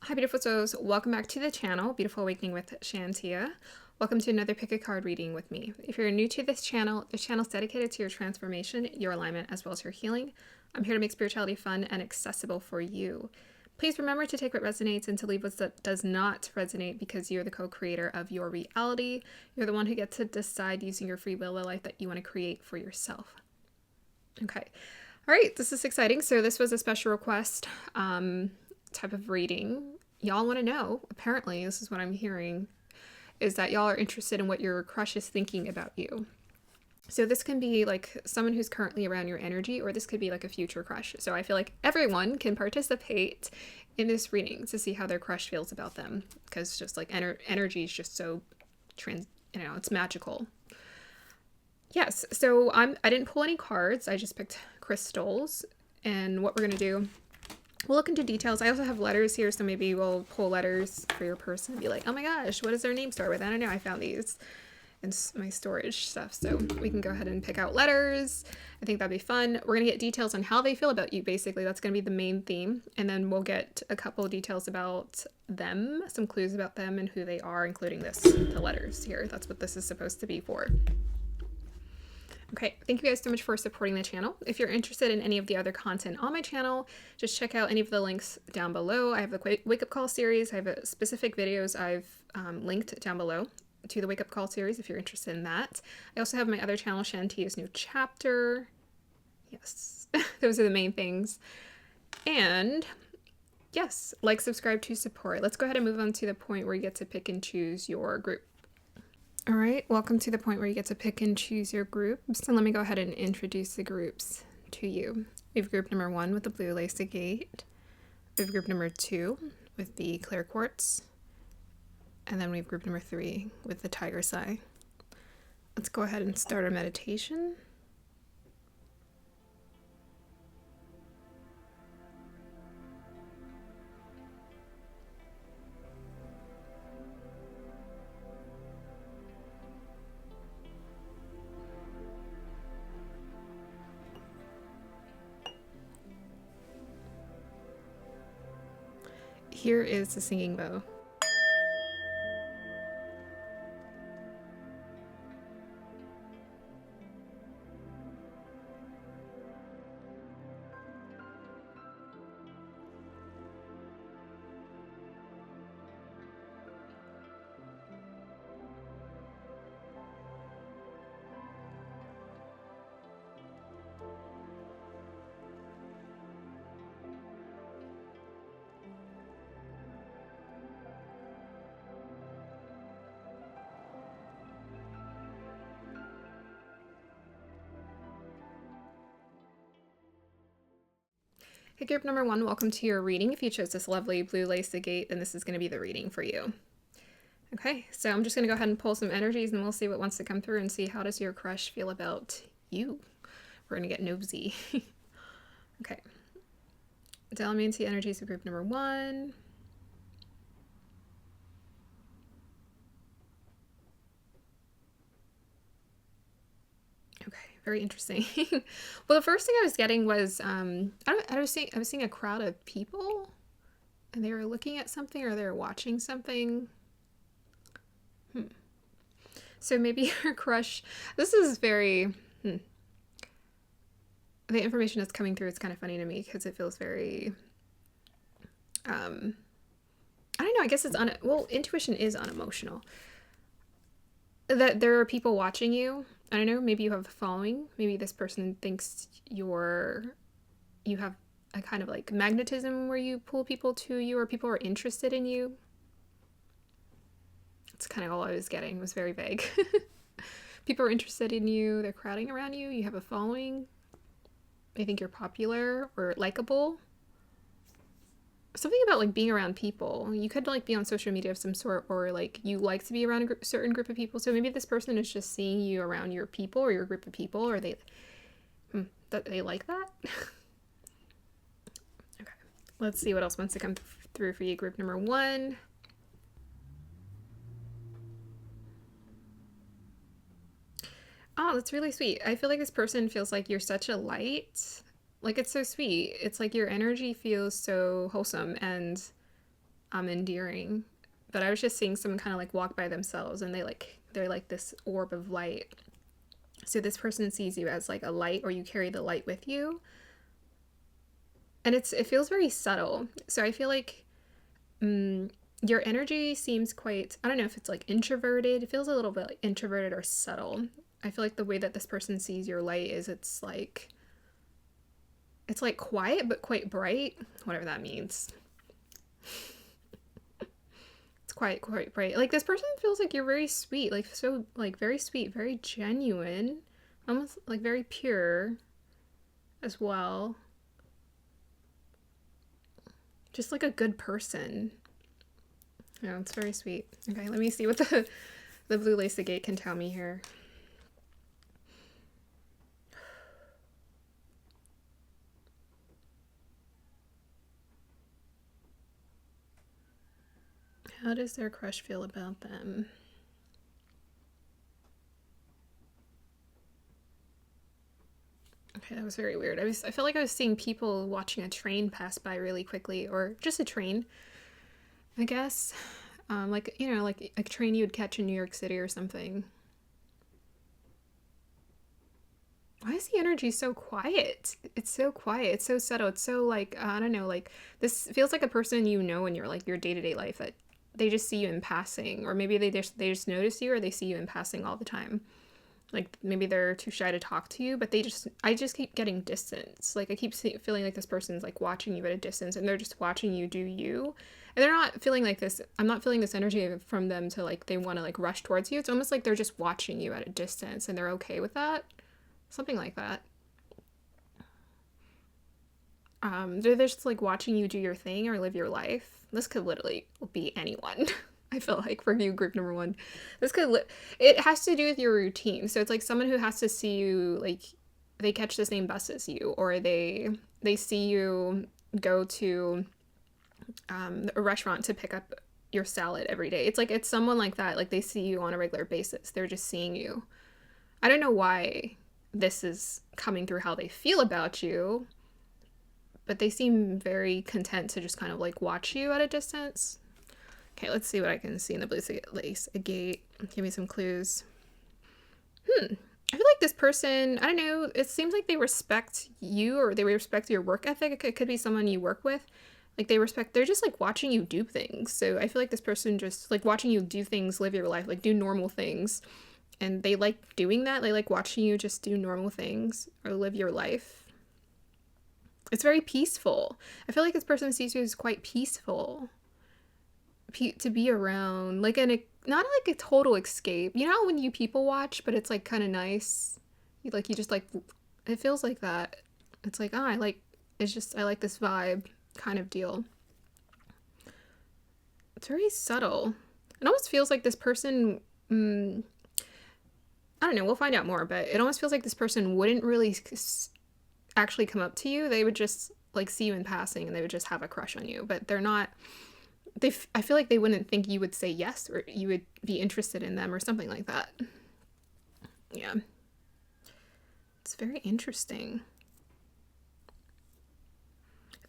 Hi beautiful souls, welcome back to the channel, Beautiful Awakening with Shantia. Welcome to another pick a card reading with me. If you're new to this channel is dedicated to your transformation, your alignment, as well as your healing. I'm here to make spirituality fun and accessible for you. Please remember to take what resonates and to leave what does not resonate, because you're the co-creator of your reality. You're the one who gets to decide using your free will the life that you want to create for yourself. Okay. All right, this is exciting. So this was a special request type of reading. Y'all want to know, apparently, this is what I'm hearing, is that y'all are interested in what your crush is thinking about you. So this can be like someone who's currently around your energy, or this could be like a future crush. So I feel like everyone can participate in this reading to see how their crush feels about them, because just like energy is just so it's magical. Yes, so I didn't pull any cards. I just picked crystals, and what we're gonna do, we'll look into details. I also have letters here, so maybe we'll pull letters for your person and be like, oh my gosh, what does their name start with? I don't know, I found these in my storage stuff, so we can go ahead and pick out letters. I think that'd be fun. We're gonna get details on how they feel about you, basically. That's gonna be the main theme, and then we'll get a couple of details about them, some clues about them and who they are, including the letters here. That's what this is supposed to be for. Okay, thank you guys so much for supporting the channel. If you're interested in any of the other content on my channel, just check out any of the links down below. I have the Wake Up Call series. I have specific videos I've linked down below to the Wake Up Call series if you're interested in that. I also have my other channel, Shantia's New Chapter. Yes, those are the main things. And yes, like, subscribe to support. Let's go ahead and move on to the point where you get to pick and choose your group. All right, welcome to the point where you get to pick and choose your groups. And let me go ahead and introduce the groups to you. We have group number 1 with the blue lace agate. We have group number 2 with the clear quartz. And then we have group number 3 with the tiger's eye. Let's go ahead and start our meditation. Here is the singing bow. Hey, group number 1, welcome to your reading. If you chose this lovely blue lace agate, then this is going to be the reading for you. Okay, so I'm just going to go ahead and pull some energies, and we'll see what wants to come through and see how does your crush feel about you. We're going to get nosy. Okay. Delamacy energies of group number 1. Okay, very interesting. Well, the first thing I was getting was I was seeing a crowd of people, and they were looking at something, or they were watching something. So maybe your crush, this is very the information that's coming through, it's kind of funny to me because it feels very I don't know, I guess it's intuition is unemotional. That there are people watching you. I don't know, maybe you have a following. Maybe this person thinks you have a kind of like magnetism where you pull people to you, or people are interested in you. That's kind of all I was getting. It was very vague. People are interested in you. They're crowding around you. You have a following. They think you're popular or likable. Something about like being around people. You could like be on social media of some sort, or like you like to be around a certain group of people. So maybe this person is just seeing you around your people or your group of people, or they like that. Okay, let's see what else wants to come through for you, group number 1. Oh, that's really sweet. I feel like this person feels like you're such a light. Like, it's so sweet. It's like your energy feels so wholesome, and endearing. But I was just seeing someone kind of like walk by themselves, and they're like this orb of light. So this person sees you as like a light, or you carry the light with you. And it feels very subtle. So I feel like your energy seems quite, I don't know if it's like introverted. It feels a little bit like introverted or subtle. I feel like the way that this person sees your light is it's like quiet but quite bright, whatever that means. It's quite bright. Like this person feels like you're very sweet, like so like very sweet, very genuine, almost like very pure as well. Just like a good person. Yeah, it's very sweet. Okay, let me see what the blue lace agate can tell me here. How does their crush feel about them? Okay, that was very weird. I felt like I was seeing people watching a train pass by really quickly, or just a train, I guess. Like, you know, like a train you would catch in New York City or something. Why is the energy so quiet? It's so quiet. It's so subtle. It's so like, I don't know, like this feels like a person you know in your like your day-to-day life that they just see you in passing, or maybe they just notice you, or they see you in passing all the time. Like maybe they're too shy to talk to you, but I just keep getting distance. Like I keep feeling like this person's like watching you at a distance, and they're just watching you do you. And they're not feeling like this. I'm not feeling this energy from them to like they want to like rush towards you. It's almost like they're just watching you at a distance, and they're okay with that. Something like that. They're just like watching you do your thing or live your life. This could literally be anyone. I feel like for you, group number one, it has to do with your routine. So it's like someone who has to see you, like they catch the same bus as you, or they see you go to a restaurant to pick up your salad every day. It's someone like that. Like they see you on a regular basis. They're just seeing you. I don't know why this is coming through how they feel about you, but they seem very content to just kind of like watch you at a distance. Okay, let's see what I can see in the blue lace agate. Give me some clues. I feel like this person, I don't know, it seems like they respect you, or they respect your work ethic. It could be someone you work with. Like they're just like watching you do things. So I feel like this person just like watching you do things, live your life, like do normal things. And they like doing that. They like watching you just do normal things or live your life. It's very peaceful. I feel like this person sees you as quite peaceful to be around, like not like a total escape. You know when you people watch, but it's like kind of nice. You just like, it feels like that. It's like, I like this vibe kind of deal. It's very subtle. It almost feels like this person, I don't know, we'll find out more, but it almost feels like this person wouldn't really actually come up to you. They would just like see you in passing, and they would just have a crush on you, but they're not. I feel like they wouldn't think you would say yes, or you would be interested in them or something like that. Yeah. It's very interesting.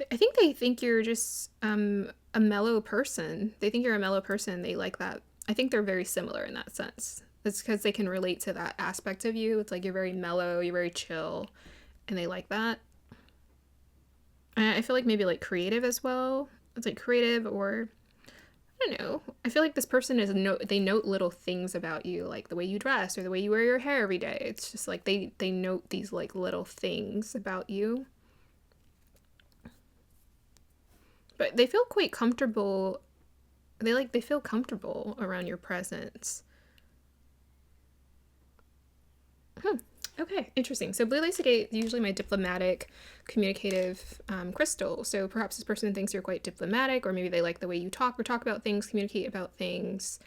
I think they think you're just a mellow person. They think you're a mellow person. They like that. I think they're very similar in that sense. It's because they can relate to that aspect of you. It's like you're very mellow, you're very chill, and they like that. And I feel like maybe like creative as well. It's like creative, or I don't know. I feel like this person they note little things about you, like the way you dress or the way you wear your hair every day. It's just like they note these like little things about you. But they feel quite comfortable. They feel comfortable around your presence. Okay, interesting. So blue lace agate is usually my diplomatic, communicative crystal. So perhaps this person thinks you're quite diplomatic, or maybe they like the way you talk about things, communicate about things.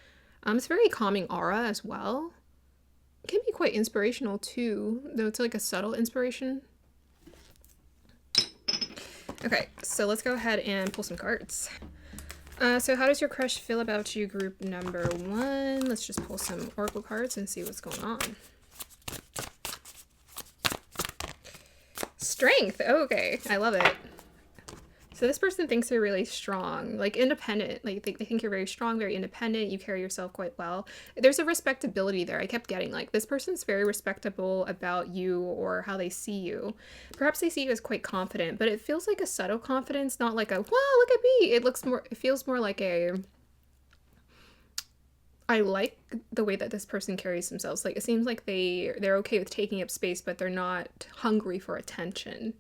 It's very calming aura as well. It can be quite inspirational too, though it's like a subtle inspiration. Okay, so let's go ahead and pull some cards. So how does your crush feel about you, group number one? Let's just pull some oracle cards and see what's going on. Strength. Okay, I love it. So this person thinks you're really strong, like independent. Like they think you're very strong, very independent. You carry yourself quite well. There's a respectability there. I kept getting like this person's very respectable about you or how they see you. Perhaps they see you as quite confident, but it feels like a subtle confidence, not like a, wow, look at me. It feels more like a, I like the way that this person carries themselves. Like it seems like they're okay with taking up space, but they're not hungry for attention.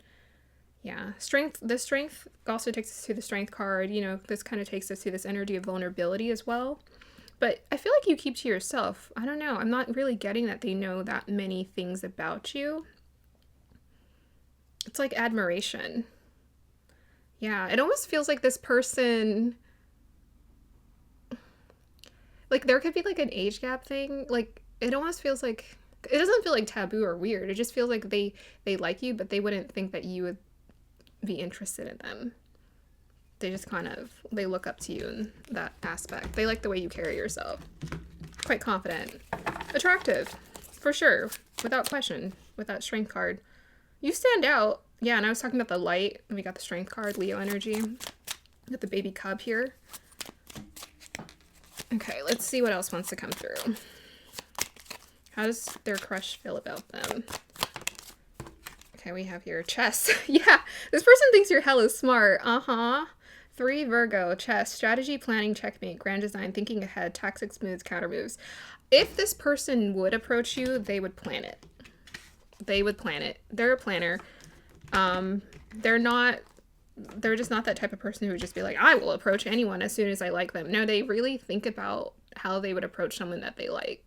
Yeah, strength. The strength also takes us to the strength card. You know, this kind of takes us to this energy of vulnerability as well. But I feel like you keep to yourself. I don't know. I'm not really getting that they know that many things about you. It's like admiration. Yeah, it almost feels like this person, like there could be like an age gap thing. Like it almost feels like it doesn't feel like taboo or weird. It just feels like they like you, but they wouldn't think that you would be interested in them. They just kind of, they look up to you in that aspect. They like the way you carry yourself. Quite confident. Attractive, for sure, without question, with that strength card. You stand out. Yeah, and I was talking about the light, and we got the strength card, Leo energy. Got the baby cub here. Okay, let's see what else wants to come through. How does their crush feel about them? Okay, we have here chess. Yeah, this person thinks you're hella smart. 3 Virgo, chess, strategy, planning, checkmate, grand design, thinking ahead, tactics, moves, counter moves. If this person would approach you, they would plan it. They would plan it. They're a planner. They're just not that type of person who would just be like, I will approach anyone as soon as I like them. No, they really think about how they would approach someone that they like.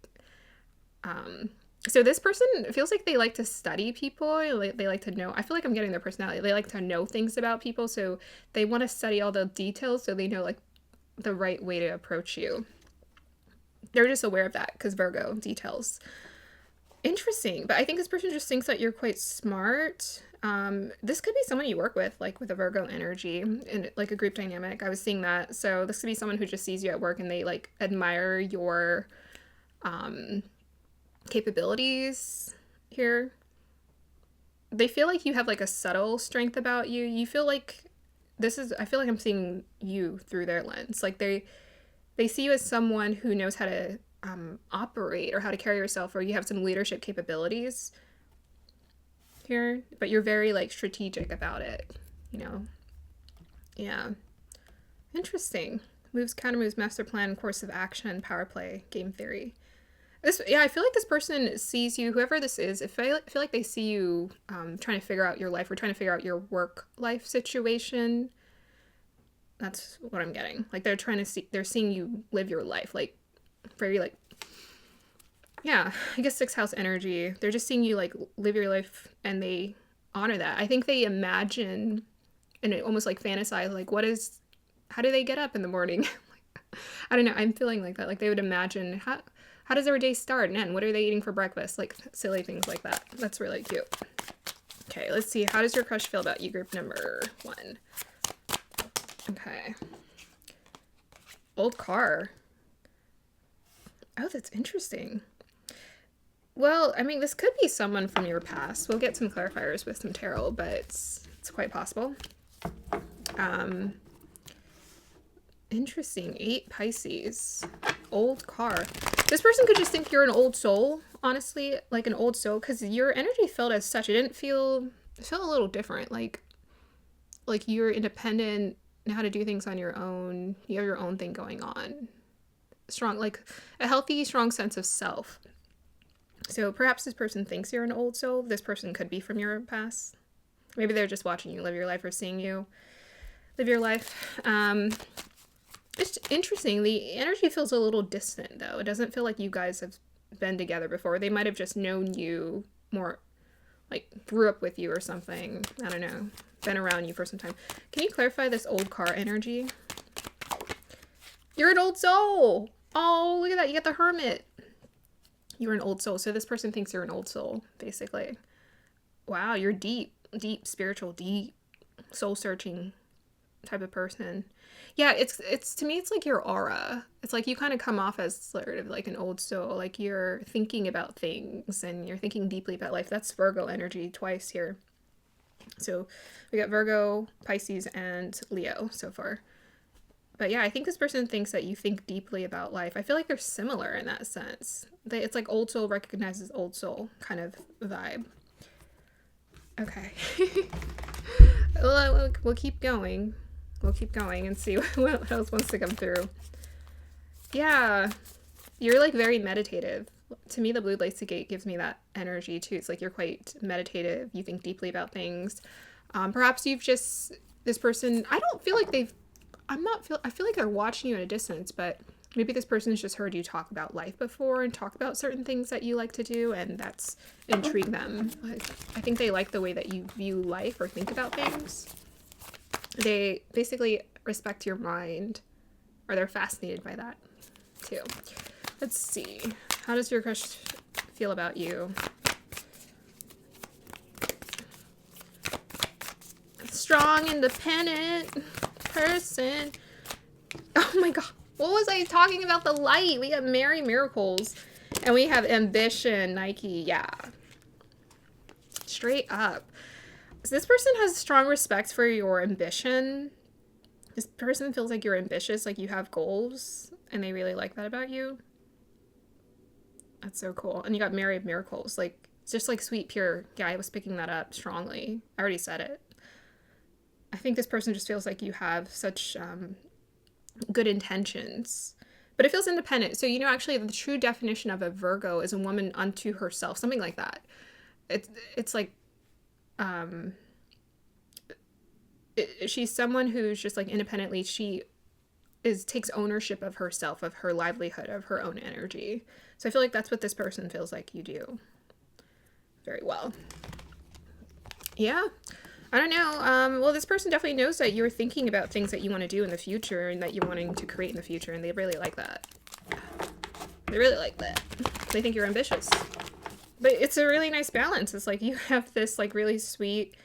So this person feels like they like to study people. They like to know. I feel like I'm getting their personality. They like to know things about people. So they want to study all the details so they know like the right way to approach you. They're just aware of that because Virgo, details. Interesting. But I think this person just thinks that you're quite smart. This could be someone you work with, like with a Virgo energy in like a group dynamic. I was seeing that. So this could be someone who just sees you at work and they like admire your capabilities here. They feel like you have like a subtle strength about you. You feel like I feel like I'm seeing you through their lens. Like they see you as someone who knows how to operate or how to carry yourself, or you have some leadership capabilities here, but you're very like strategic about it, you know? Yeah. Interesting. Moves, counter moves, master plan, course of action, power play, game theory. I feel like this person sees you, whoever this is, I feel like they see you trying to figure out your life or trying to figure out your work life situation. That's what I'm getting. Like they're seeing you live your life, like very like, yeah, I guess 6th house energy. They're just seeing you like live your life and they honor that. I think they imagine and almost like fantasize like how do they get up in the morning? I don't know. I'm feeling like that. Like they would imagine how does their day start and end? What are they eating for breakfast? Like silly things like that. That's really cute. Okay, let's see. How does your crush feel about you, group number 1? Okay. Old car. Oh, that's interesting. Well, I mean, this could be someone from your past. We'll get some clarifiers with some tarot, but it's quite possible. Interesting. 8 Pisces. Old car. This person could just think you're an old soul, honestly, like an old soul, because your energy felt as such. It felt a little different. Like you're independent, know how to do things on your own. You have your own thing going on. Strong, like a healthy, strong sense of self. So perhaps this person thinks you're an old soul. This person could be from your past. Maybe they're just watching you live your life or seeing you live your life. It's interesting. The energy feels a little distant, though. It doesn't feel like you guys have been together before. They might have just known you more, like grew up with you or something. I don't know. Been around you for some time. Can you clarify this old car energy? You're an old soul. Oh, look at that. You got the Hermit. You're an old soul. So this person thinks you're an old soul, basically. Wow, you're deep, spiritual, deep, soul-searching type of person. Yeah, it's to me, it's like your aura. It's like you kind of come off as sort of like an old soul. Like you're thinking about things and you're thinking deeply about life. That's Virgo energy twice here. So we got Virgo, Pisces, and Leo so far. But yeah, I think this person thinks that you think deeply about life. I feel like they're similar in that sense. It's like old soul recognizes old soul kind of vibe. Okay. We'll keep going. We'll keep going and see what else wants to come through. Yeah, you're like very meditative. To me, the blue lacy gate gives me that energy too. It's like you're quite meditative. You think deeply about things. Perhaps you've just, this person, I don't feel like I feel like they're watching you at a distance, but maybe this person's just heard you talk about life before and talk about certain things that you like to do, and that's intrigued them. I think they like the way that you view life or think about things. They basically respect your mind, or they're fascinated by that too. Let's see. How does your crush feel about you? Strong, independent person. Oh my god. What was I talking about? The light. We have Merry Miracles. And we have ambition, Nike. Yeah. Straight up. So this person has strong respect for your ambition. This person feels like you're ambitious, like you have goals, and they really like that about you. That's so cool. And you got Merry Miracles. Like, it's just like sweet, pure. Yeah, I was picking that up strongly. I already said it. I think this person just feels like you have such good intentions. But it feels independent. So, actually, the true definition of a Virgo is a woman unto herself. Something like that. It's like... she's someone who's just like independently, takes ownership of herself, of her livelihood, of her own energy. So I feel like that's what this person feels like you do very well. Yeah, I don't know. Well, this person definitely knows that you're thinking about things that you want to do in the future and that you're wanting to create in the future, and they really like that. They really like that. They think you're ambitious. But it's a really nice balance. It's like you have this like really sweet,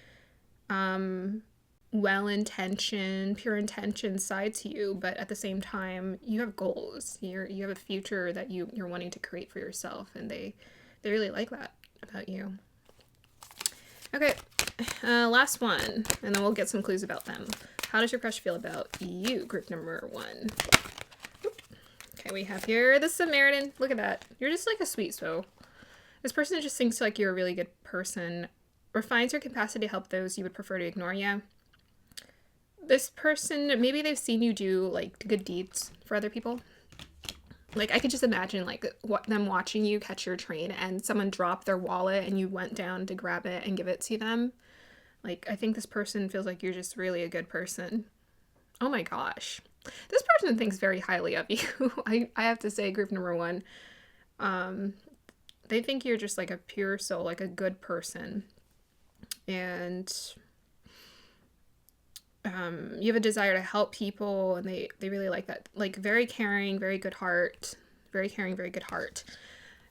well-intentioned, pure intention side to you, but at the same time, you have goals. You have a future that you're wanting to create for yourself, and they really like that about you. Okay, last one, and then we'll get some clues about them. How does your crush feel about you, group number 1? Okay, we have here the Samaritan. Look at that. You're just like a sweet soul. This person just thinks like you're a really good person, refines your capacity to help those you would prefer to ignore. Yeah. This person, maybe they've seen you do like good deeds for other people. Like I could just imagine like them watching you catch your train and someone dropped their wallet and you went down to grab it and give it to them. Like I think this person feels like you're just really a good person. Oh my gosh. This person thinks very highly of you. I have to say, group number 1. They think you're just like a pure soul, like a good person. And you have a desire to help people, and they really like that. Like very caring, very good heart. Very caring, very good heart.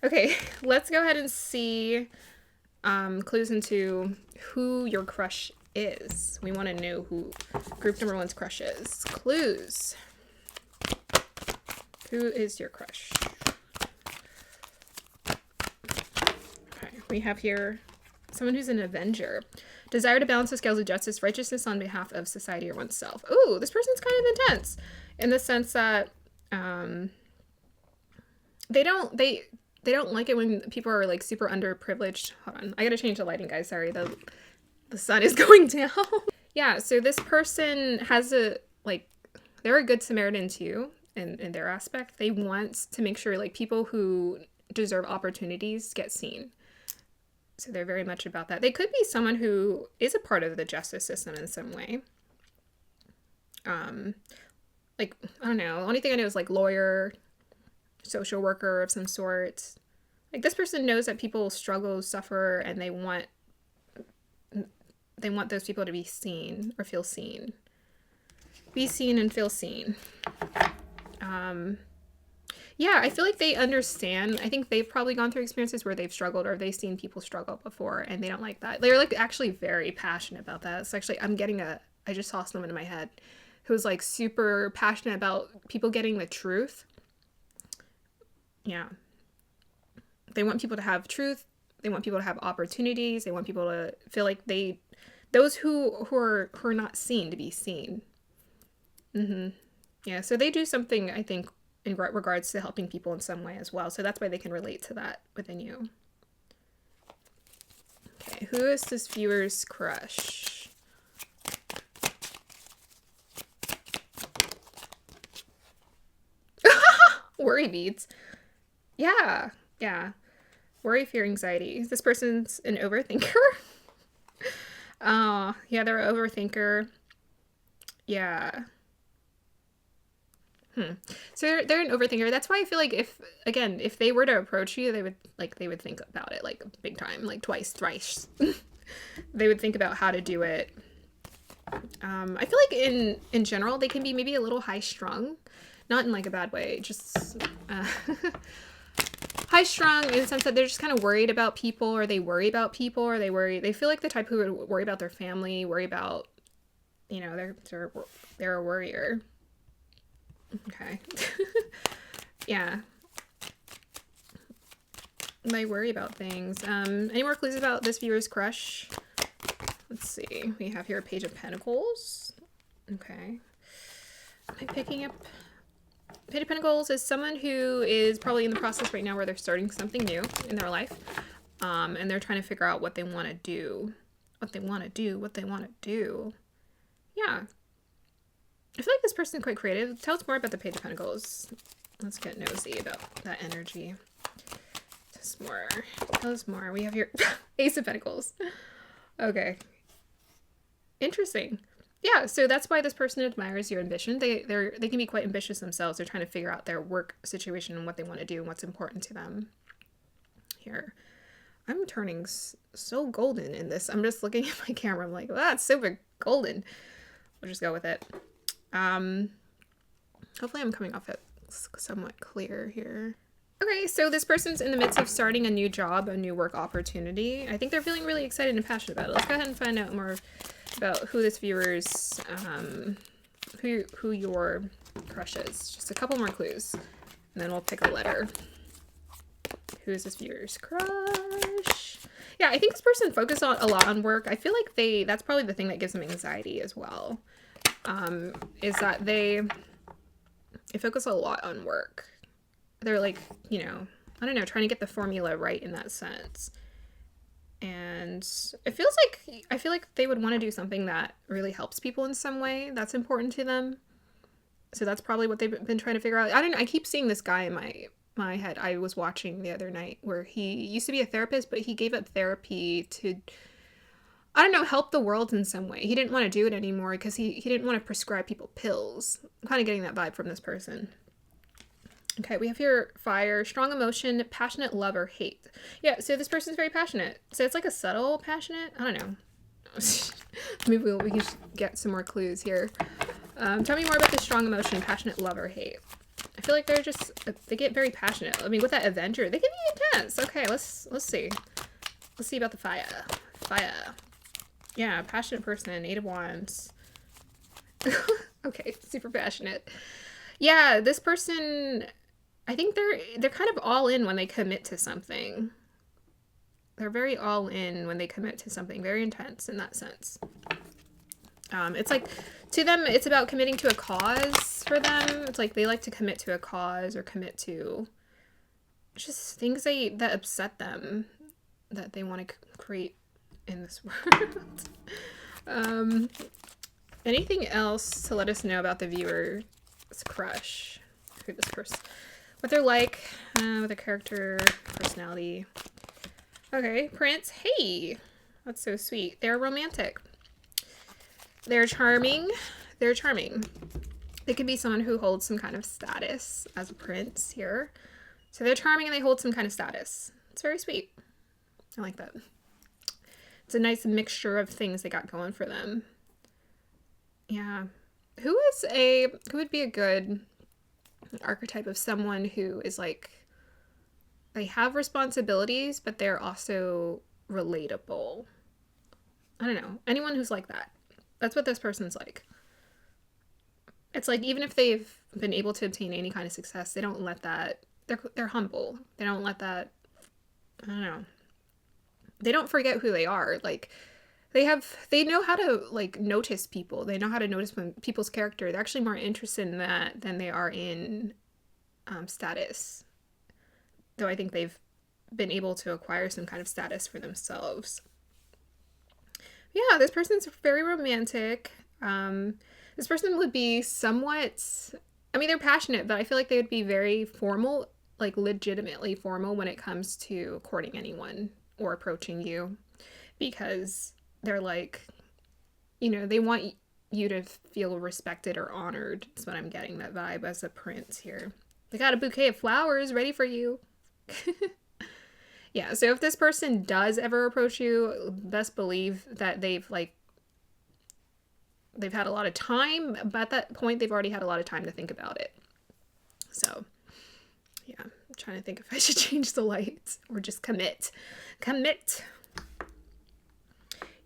Okay, let's go ahead and see clues into who your crush is. We want to know who group number 1's crush is. Clues. Who is your crush? Okay, we have here someone who's an avenger. Desire to balance the scales of justice, righteousness on behalf of society or oneself. Ooh, this person's kind of intense in the sense that they don't like it when people are like super underprivileged. Hold on, I gotta change the lighting, guys. Sorry, the sun is going down. Yeah, so this person has they're a good Samaritan too in their aspect. They want to make sure like people who deserve opportunities get seen. So they're very much about that. They could be someone who is a part of the justice system in some way. Like, I don't know. The only thing I know is like lawyer, social worker of some sort. Like this person knows that people struggle, suffer, and they want those people to be seen or feel seen. Be seen and feel seen. Yeah, I feel like they understand. I think they've probably gone through experiences where they've struggled or they've seen people struggle before, and they don't like that. They're like actually very passionate about that. It's actually, I just saw someone in my head who's like super passionate about people getting the truth. Yeah. They want people to have truth. They want people to have opportunities. They want people to feel like they those who are not seen to be seen. Yeah, so they do something, I think, in regards to helping people in some way as well. So that's why they can relate to that within you. Okay, who is this viewer's crush? Worry beads. Yeah, yeah. Worry, fear, anxiety. This person's an overthinker. Yeah, they're an overthinker. Yeah. So they're an overthinker. That's why I feel like if they were to approach you, they would think about it like big time, like twice, thrice. They would think about how to do it. I feel like in general they can be maybe a little high strung, not in like a bad way, just high strung in the sense that they're just kind of worried about people, or they worry about people, or they feel like the type who would worry about their family, worry about, they're a worrier. Okay. Yeah. They worry about things. Any more clues about this viewer's crush? Let's see. We have here a Page of Pentacles. Okay. Am I picking up? Page of Pentacles is someone who is probably in the process right now where they're starting something new in their life. And they're trying to figure out what they want to do. What they want to do. Yeah. I feel like this person is quite creative. Tell us more about the Page of Pentacles. Let's get nosy about that energy. Tell us more. We have your Ace of Pentacles. Okay. Interesting. Yeah, so that's why this person admires your ambition. They can be quite ambitious themselves. They're trying to figure out their work situation and what they want to do and what's important to them. Here. I'm turning so golden in this. I'm just looking at my camera. I'm like, well, that's super golden. We'll just go with it. Hopefully I'm coming off it somewhat clear here. Okay, so this person's in the midst of starting a new job, a new work opportunity. I think they're feeling really excited and passionate about it. Let's go ahead and find out more about who this viewer's, who your crush is. Just a couple more clues, and then we'll pick a letter. Who is this viewer's crush? Yeah, I think this person focuses a lot on work. I feel like that's probably the thing that gives them anxiety as well. Is that they focus a lot on work. They're like, I don't know, trying to get the formula right in that sense. And I feel like they would want to do something that really helps people in some way that's important to them. So that's probably what they've been trying to figure out. I don't know. I keep seeing this guy in my head. I was watching the other night where he used to be a therapist, but he gave up therapy to, I don't know, help the world in some way. He didn't want to do it anymore because he didn't want to prescribe people pills. I'm kind of getting that vibe from this person. Okay, we have here fire, strong emotion, passionate love or hate. Yeah, so this person's very passionate. So it's like a subtle passionate. I don't know. Maybe we can get some more clues here. Tell me more about the strong emotion, passionate love or hate. I feel like they get very passionate. I mean, with that Avenger, they can be intense. Okay, let's see. Let's see about the fire. Fire. Yeah, passionate person, 8 of Wands. Okay, super passionate. Yeah, this person, I think they're kind of all in when they commit to something. They're very all in when they commit to something, very intense in that sense. It's like, to them, it's about committing to a cause for them. It's like they like to commit to a cause or commit to just things that upset them, that they want to create in this world. Anything else to let us know about the viewer's crush? Who this person, what they're like, with a character, personality. Okay, Prince. Hey, that's so sweet. They're romantic. They're charming. They're charming. They could be someone who holds some kind of status as a prince here. So they're charming and they hold some kind of status. It's very sweet. I like that. It's a nice mixture of things they got going for them. Yeah. Who would be a good archetype of someone who is like, they have responsibilities, but they're also relatable? I don't know. Anyone who's like that. That's what this person's like. It's like, even if they've been able to obtain any kind of success, they don't let that, they're humble. They don't let that, I don't know. They don't forget who they are. Like, they know how to like notice people. They know how to notice when people's character. They're actually more interested in that than they are in status. Though I think they've been able to acquire some kind of status for themselves. Yeah, this person's very romantic. This person would be somewhat, I mean, they're passionate, but I feel like they would be very formal, like legitimately formal when it comes to courting anyone or approaching you, because they're like, you know, they want you to feel respected or honored. That's what I'm getting, that vibe as a prince here. They got a bouquet of flowers ready for you. Yeah, so if this person does ever approach you, best believe that they've had a lot of time, but at that point they've already had a lot of time to think about it. So yeah, I'm trying to think if I should change the lights or just commit.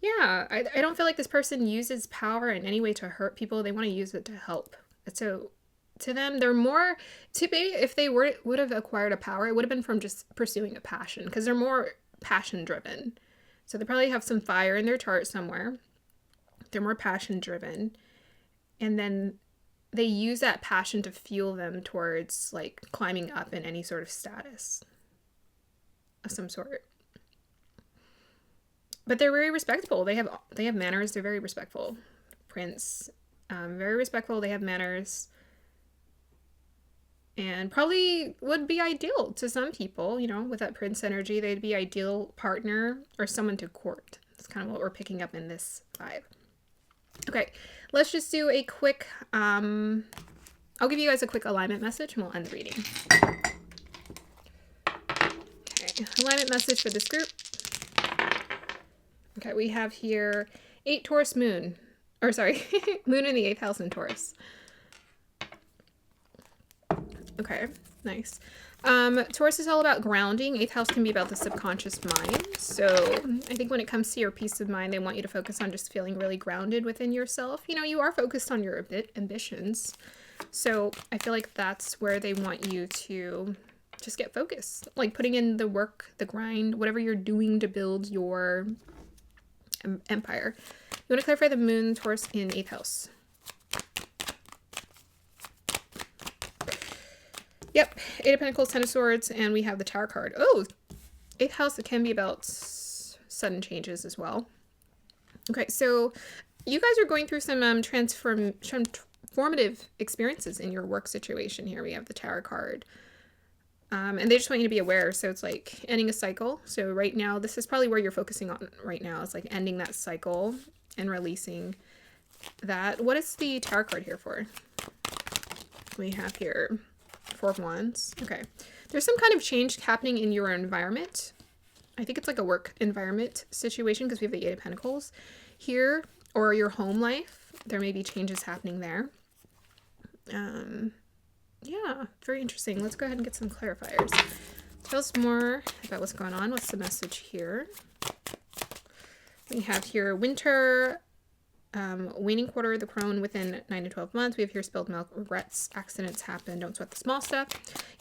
Yeah, I don't feel like this person uses power in any way to hurt people. They want to use it to help. So to them, they're more, to maybe if they would have acquired a power, it would have been from just pursuing a passion, because they're more passion driven. So they probably have some fire in their chart somewhere. They're more passion driven. And then they use that passion to fuel them towards like climbing up in any sort of status of some sort. But they're very respectable. They have manners. They're very respectful. Prince, very respectful. They have manners. And probably would be ideal to some people, you know, with that prince energy. They'd be ideal partner or someone to court. That's kind of what we're picking up in this vibe. Okay, let's just do a quick, I'll give you guys a quick alignment message and we'll end the reading. Okay, alignment message for this group. Okay, we have here 8 Taurus moon, or sorry, moon in the 8th house in Taurus. Okay, nice. Taurus is all about grounding. 8th house can be about the subconscious mind. So I think when it comes to your peace of mind, they want you to focus on just feeling really grounded within yourself. You know, you are focused on your ambitions. So I feel like that's where they want you to just get focused. Like putting in the work, the grind, whatever you're doing to build your empire. You want to clarify the moon, Taurus in 8th house. Yep, 8 of Pentacles, 10 of Swords, and we have the Tower card. Oh, 8th house, it can be about sudden changes as well. Okay, so you guys are going through some transformative experiences in your work situation here. We have the Tower card. And they just want you to be aware. So it's like ending a cycle. So right now, this is probably where you're focusing on right now. It's like ending that cycle and releasing that. What is the Tower card here for? We have here 4 of Wands. Okay. There's some kind of change happening in your environment. I think it's like a work environment situation because we have the 8 of Pentacles here, or your home life. There may be changes happening there. Yeah, very interesting. Let's go ahead and get some clarifiers. Tell us more about what's going on. What's the message here? We have here winter, waning quarter, the crone within 9 to 12 months. We have here spilled milk, regrets, accidents happen, don't sweat the small stuff.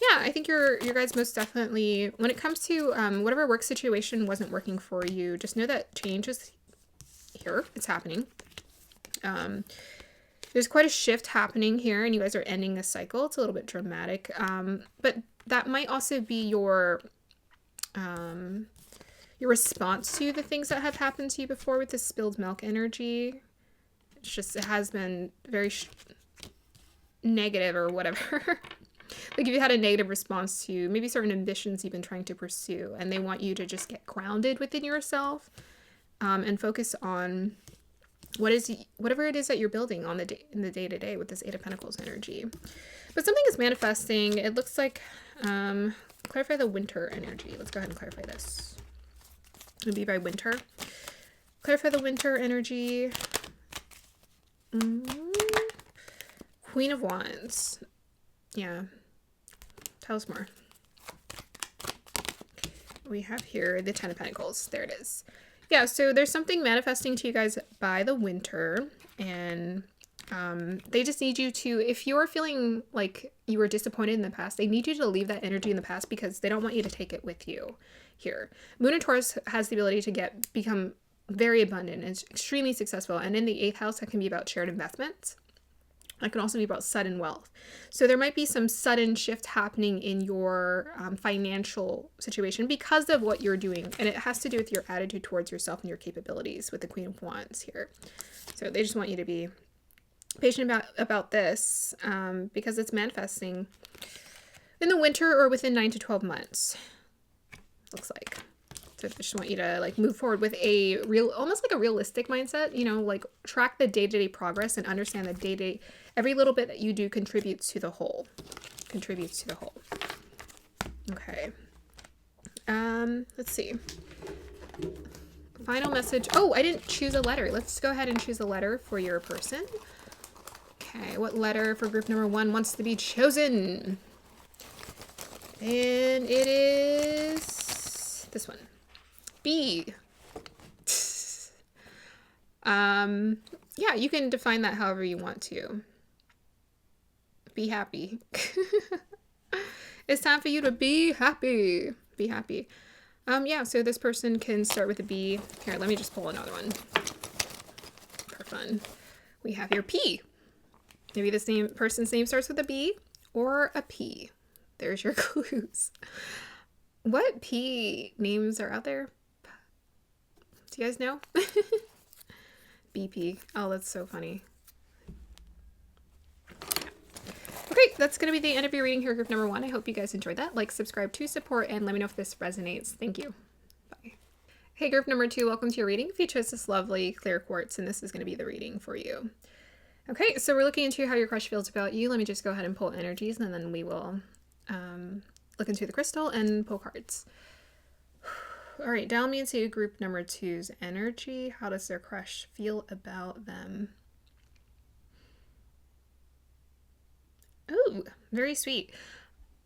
Yeah, I think your guys most definitely, when it comes to whatever work situation wasn't working for you, just know that change is here. It's happening. There's quite a shift happening here, and you guys are ending a cycle. It's a little bit dramatic, but that might also be your response to the things that have happened to you before with this spilled milk energy. It's just, it has been very negative or whatever. Like if you had a negative response to maybe certain ambitions you've been trying to pursue, and they want you to just get grounded within yourself and focus on whatever it is that you're building on in the day-to-day with this 8 of Pentacles energy. But something is manifesting. It looks like clarify the winter energy. Let's go ahead and clarify this. It'll be by winter. Clarify the winter energy. Queen of Wands. Yeah. Tell us more. We have here the 10 of Pentacles. There it is. Yeah, so there's something manifesting to you guys by the winter, and they just need you to, if you're feeling like you were disappointed in the past, they need you to leave that energy in the past because they don't want you to take it with you here. Moon and Taurus has the ability to become very abundant and extremely successful. And in the 8th house, that can be about shared investments. That can also be about sudden wealth. So there might be some sudden shift happening in your financial situation because of what you're doing. And it has to do with your attitude towards yourself and your capabilities with the Queen of Wands here. So they just want you to be patient about this because it's manifesting in the winter or within 9 to 12 months. Looks like. So I just want you to like move forward with a almost like a realistic mindset, you know, like track the day-to-day progress and understand that day-to-day, every little bit that you do contributes to the whole. Okay. Let's see. Final message. Oh, I didn't choose a letter. Let's go ahead and choose a letter for your person. Okay. What letter for group number 1 wants to be chosen? And it is this one. B. Yeah, you can define that however you want to. Be happy. It's time for you to be happy. Be happy. Yeah, so this person can start with a B. Here, let me just pull another one for fun. We have your P. Maybe the same person's name starts with a B or a P. There's your clues. What P names are out there? Do you guys know? BP. Oh, that's so funny. Okay, that's going to be the end of your reading here, group number 1. I hope you guys enjoyed that. Like, subscribe to support, and let me know if this resonates. Thank you. Bye. Hey, group number 2, welcome to your reading. If you chose this lovely clear quartz, and this is going to be the reading for you. Okay, so we're looking into how your crush feels about you. Let me just go ahead and pull energies, and then we will look into the crystal and pull cards. All right, dial me into group number 2's energy. How does their crush feel about them? Oh, very sweet.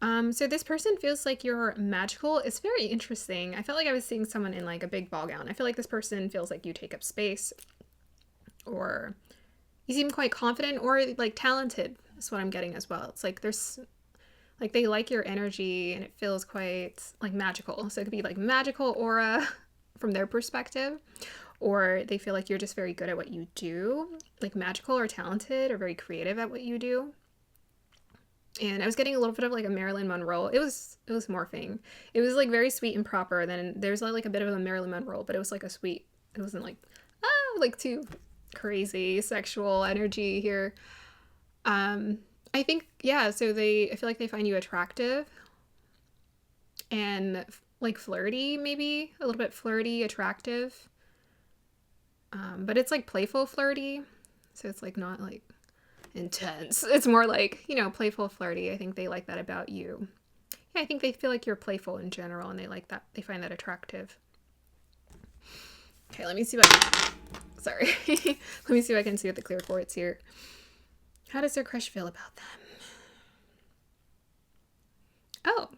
So this person feels like you're magical. It's very interesting. I felt like I was seeing someone in like a big ball gown. I feel like this person feels like you take up space, or you seem quite confident or like talented. That's what I'm getting as well. It's like there's like they like your energy and it feels quite like magical. So it could be like magical aura from their perspective, or they feel like you're just very good at what you do, like magical or talented or very creative at what you do. And I was getting a little bit of like a Marilyn Monroe. It was morphing. It was like very sweet and proper. Then there's like a bit of a Marilyn Monroe, but it was like a sweet. It wasn't like like too crazy sexual energy here. I think, yeah, so I feel like they find you attractive and like flirty, maybe a little bit flirty, attractive. But it's like playful flirty. So it's like not like intense. It's more like, you know, playful flirty. I think they like that about you. Yeah, I think they feel like you're playful in general and they like that. They find that attractive. Okay, let me see if I can, sorry. Let me see if I can see what the clear quartz here. How does their crush feel about them? Oh.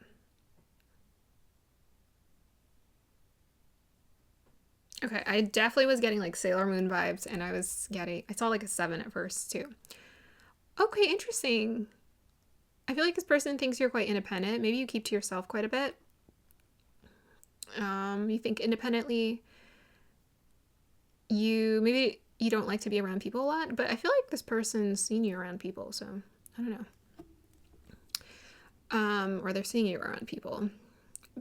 Okay, I definitely was getting like Sailor Moon vibes, and I saw like a 7 at first too. Okay, interesting. I feel like this person thinks you're quite independent. Maybe you keep to yourself quite a bit. You think independently. Maybe you don't like to be around people a lot, but I feel like this person's seen you around people, so I don't know. Or they're seeing you around people.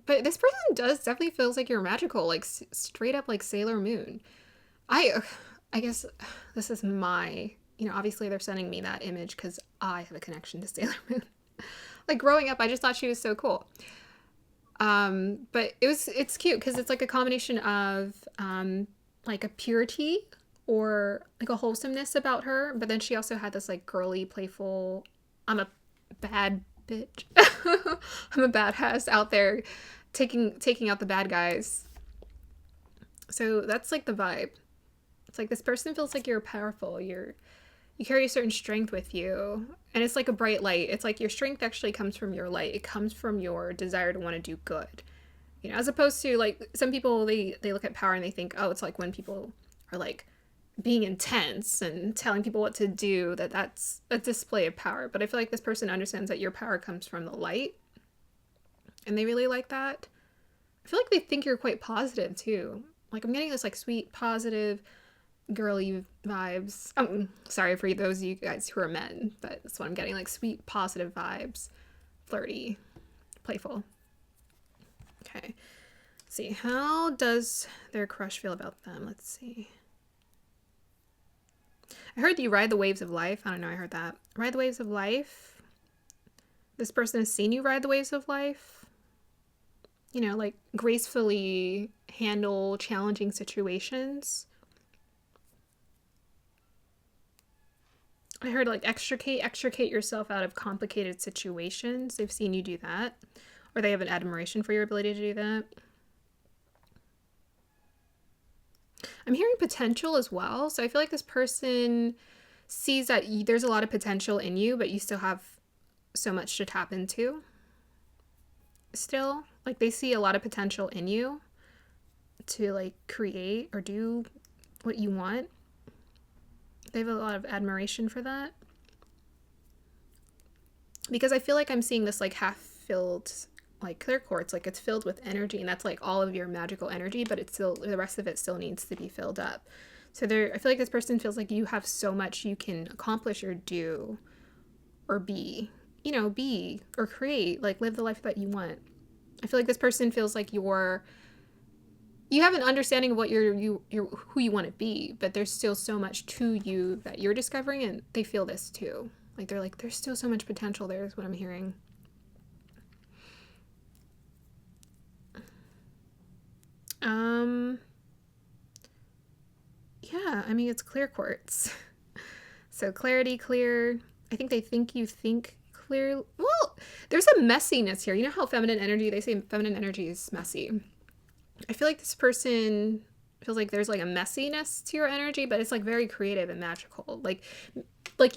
But this person definitely feels like you're magical, like straight up like Sailor Moon. I guess this is my, obviously they're sending me that image because I have a connection to Sailor Moon. Like growing up, I just thought she was so cool. But it's cute because it's like a combination of like a purity or like a wholesomeness about her, but then she also had this like girly, playful, I'm a bad bitch. I'm a badass out there taking out the bad guys. So that's like the vibe. It's like this person feels like you're powerful. You carry a certain strength with you, and it's like a bright light. It's like your strength actually comes from your light. It comes from your desire to want to do good. As opposed to like some people, they look at power and they think, oh, it's like when people are like being intense and telling people what to do, that's a display of power. But I feel like this person understands that your power comes from the light, and they really like that. I feel like they think you're quite positive too. Like I'm getting this like sweet, positive, girly vibes. Sorry for those of you guys who are men, but that's what I'm getting, like sweet, positive vibes, flirty, playful. Okay. Let's see. How does their crush feel about them? Let's see. I heard you ride the waves of life. I don't know. I heard that. Ride the waves of life. This person has seen you ride the waves of life. You know, like gracefully handle challenging situations. I heard like extricate yourself out of complicated situations. They've seen you do that. Or they have an admiration for your ability to do that. I'm hearing potential as well. So I feel like this person sees that there's a lot of potential in you, but you still have so much to tap into. Still, like they see a lot of potential in you to like create or do what you want. They have a lot of admiration for that. Because I feel like I'm seeing this like half filled like clear quartz, like it's filled with energy, and that's like all of your magical energy, but it's still, the rest of it still needs to be filled up. So I feel like this person feels like you have so much you can accomplish or do or be, you know, be or create, like live the life that you want. I feel like this person feels like you have an understanding of what you're who you want to be, but there's still so much to you that you're discovering, and they feel this too. Like they're like, there's still so much potential there is what I'm hearing. Yeah, I mean, it's clear quartz. So clarity, clear. I think they think you think clear. Well, there's a messiness here. You know how feminine energy, they say feminine energy is messy. I feel like this person feels like there's like a messiness to your energy, but it's like very creative and magical. Like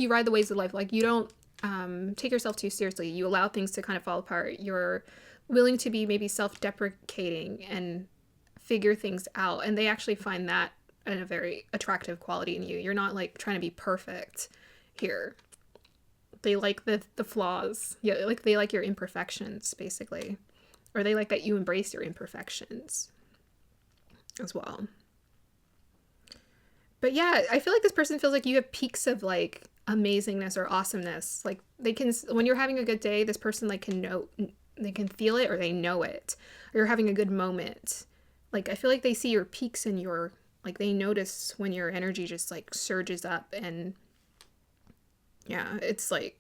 you ride the waves of life. Like you don't take yourself too seriously. You allow things to kind of fall apart. You're willing to be maybe self-deprecating and figure things out. And they actually find that a very attractive quality in you. You're not like trying to be perfect here. They like the flaws. Yeah, like they like your imperfections, basically. Or they like that you embrace your imperfections as well. But yeah, I feel like this person feels like you have peaks of like amazingness or awesomeness. Like they can, when you're having a good day, this person like can know, they can feel it or they know it. Or you're having a good moment. Like I feel like they see your peaks in your, like they notice when your energy just like surges up, and yeah, it's like,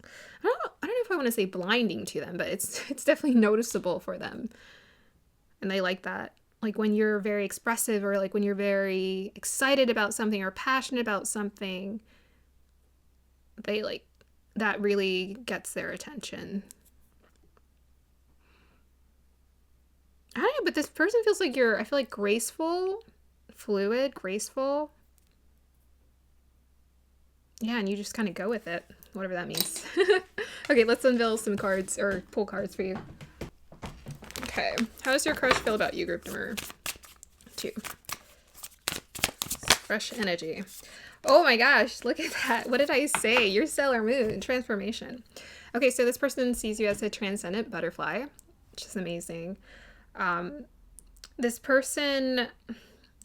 I don't know if I want to say blinding to them, but it's definitely noticeable for them. And they like that. Like when you're very expressive or like when you're very excited about something or passionate about something, they like, that really gets their attention. I don't know, but this person feels like I feel like graceful, fluid, graceful. Yeah, and you just kind of go with it, whatever that means. Okay, let's unveil some cards or pull cards for you. Okay, how does your crush feel about you, group number 2? Fresh energy. Oh my gosh, look at that. What did I say? Your stellar moon, transformation. Okay, so this person sees you as a transcendent butterfly, which is amazing. This person,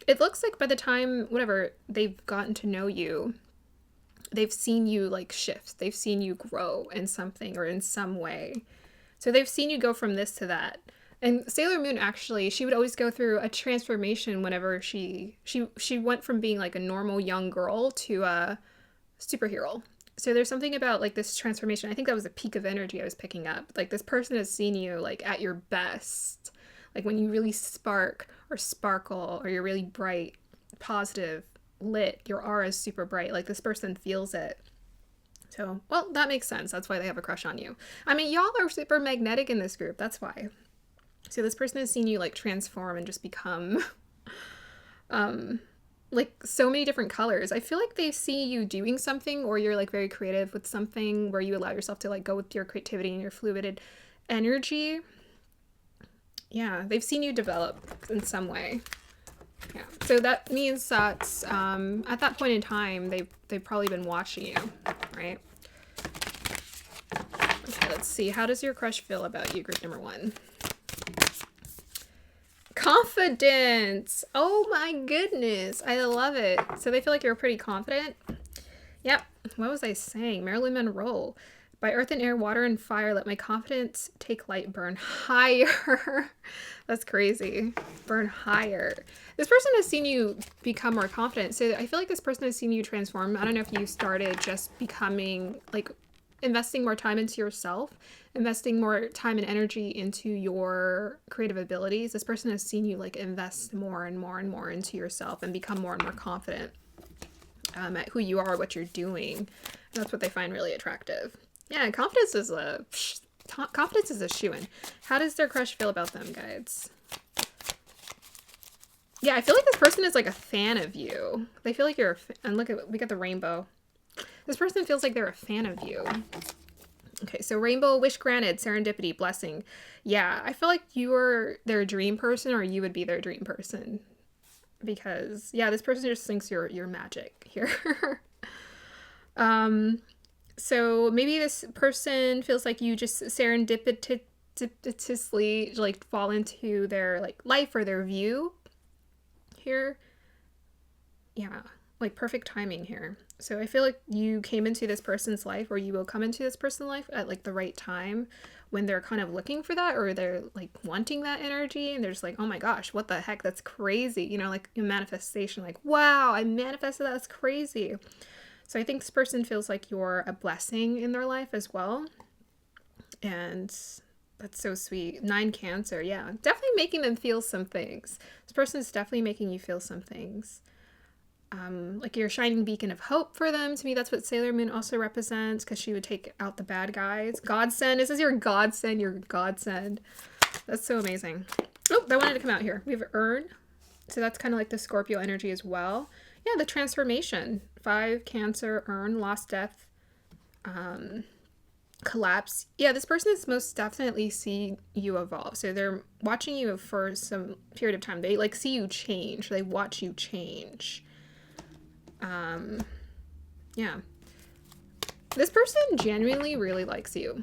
it looks like by the time, whatever, they've gotten to know you, they've seen you like shift. They've seen you grow in something or in some way. So they've seen you go from this to that. And Sailor Moon, actually, she would always go through a transformation whenever she went from being like a normal young girl to a superhero. So there's something about like this transformation. I think that was the peak of energy I was picking up. Like this person has seen you like at your best. Like when you really spark or sparkle or you're really bright, positive, lit, your aura is super bright. Like this person feels it. So, well, that makes sense. That's why they have a crush on you. I mean, y'all are super magnetic in this group. That's why. So this person has seen you like transform and just become like so many different colors. I feel like they see you doing something, or you're like very creative with something where you allow yourself to like go with your creativity and your fluid energy. Yeah, they've seen you develop in some way. Yeah, so that means that at that point in time, they've probably been watching you, right? Okay, let's see. How does your crush feel about you, group number 1? Confidence. Oh my goodness. I love it. So they feel like you're pretty confident. Yep. What was I saying? Marilyn Monroe. By earth and air, water and fire, let my confidence take light, burn higher. That's crazy. Burn higher. This person has seen you become more confident. So I feel like this person has seen you transform. I don't know if you started just becoming, like, investing more time into yourself, investing more time and energy into your creative abilities. This person has seen you, like, invest more and more and more into yourself and become more and more confident at who you are, what you're doing. And that's what they find really attractive. Yeah, confidence is a shoo-in. How does their crush feel about them, guys? Yeah, I feel like this person is like a fan of you. They feel like you're and look at, we got the rainbow. This person feels like they're a fan of you. Okay, so rainbow, wish granted, serendipity, blessing. Yeah, I feel like you're their dream person, or you would be their dream person. Because, yeah, this person just thinks you're magic here. So maybe this person feels like you just serendipitously, like, fall into their, like, life or their view here. Yeah, like, perfect timing here. So I feel like you came into this person's life, or you will come into this person's life at, like, the right time when they're kind of looking for that, or they're, like, wanting that energy, and they're just like, oh my gosh, what the heck, that's crazy. You know, like a manifestation, like, wow, I manifested that, that's crazy. So I think this person feels like you're a blessing in their life as well. And that's so sweet. 9 Cancer, yeah. Definitely making them feel some things. This person is definitely making you feel some things. Like you're a shining beacon of hope for them. To me, that's what Sailor Moon also represents, because she would take out the bad guys. Godsend. This is your godsend. Your godsend. That's so amazing. Oh, that wanted to come out here. We have Urn. So that's kind of like the Scorpio energy as well. Yeah, the transformation. 5 Cancer, Urn, lost, death, collapse. Yeah, this person is most definitely see you evolve. So they're watching you for some period of time. They, like, see you change. They watch you change. Yeah. This person genuinely really likes you.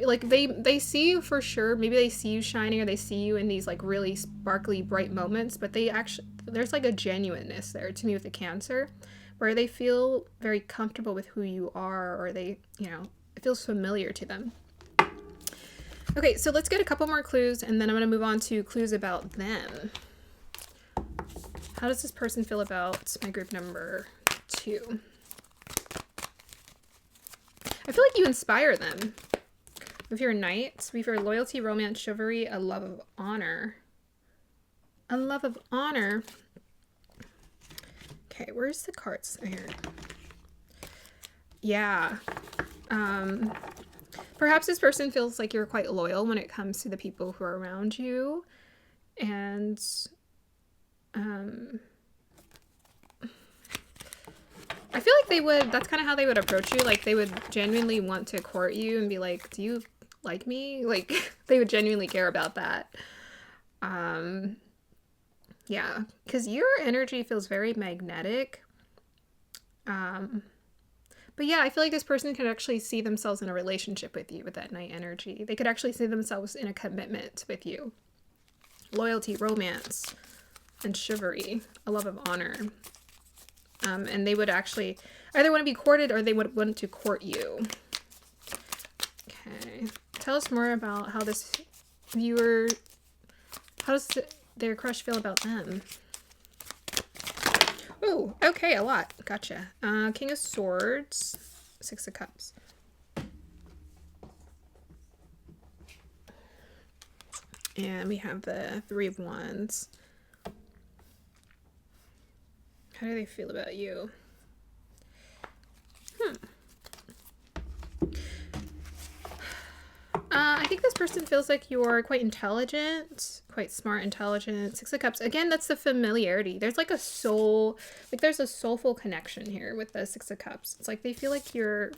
Like, they see you for sure. Maybe they see you shining, or they see you in these, like, really sparkly, bright moments, but they actually, there's, like, a genuineness there to me with the Cancer, where they feel very comfortable with who you are, or they, you know, it feels familiar to them. Okay, so let's get a couple more clues, and then I'm going to move on to clues about them. How does this person feel about my group number 2? I feel like you inspire them. With your Knight, we have your loyalty, romance, chivalry, a love of honor. A love of honor. Okay, where's the cards? Here. Yeah. Perhaps this person feels like you're quite loyal when it comes to the people who are around you. And I feel like they would, that's kind of how they would approach you. Like, they would genuinely want to court you and be like, do you like me? Like, they would genuinely care about that. Yeah, because your energy feels very magnetic. But yeah, I feel like this person could actually see themselves in a relationship with you with that Knight energy. They could actually see themselves in a commitment with you. Loyalty, romance, and chivalry, a love of honor. And they would actually either want to be courted, or they would want to court you. Okay. Tell us more about how this viewer, how does their crush feel about them? Oh, okay, a lot. Gotcha. King of Swords, 6 of Cups. And we have the 3 of Wands. How do they feel about you? I think this person feels like you're quite intelligent, quite smart, intelligent. 6 of Cups. Again, that's the familiarity. There's like a soul, like there's a soulful connection here with the 6 of Cups. It's like they feel like you're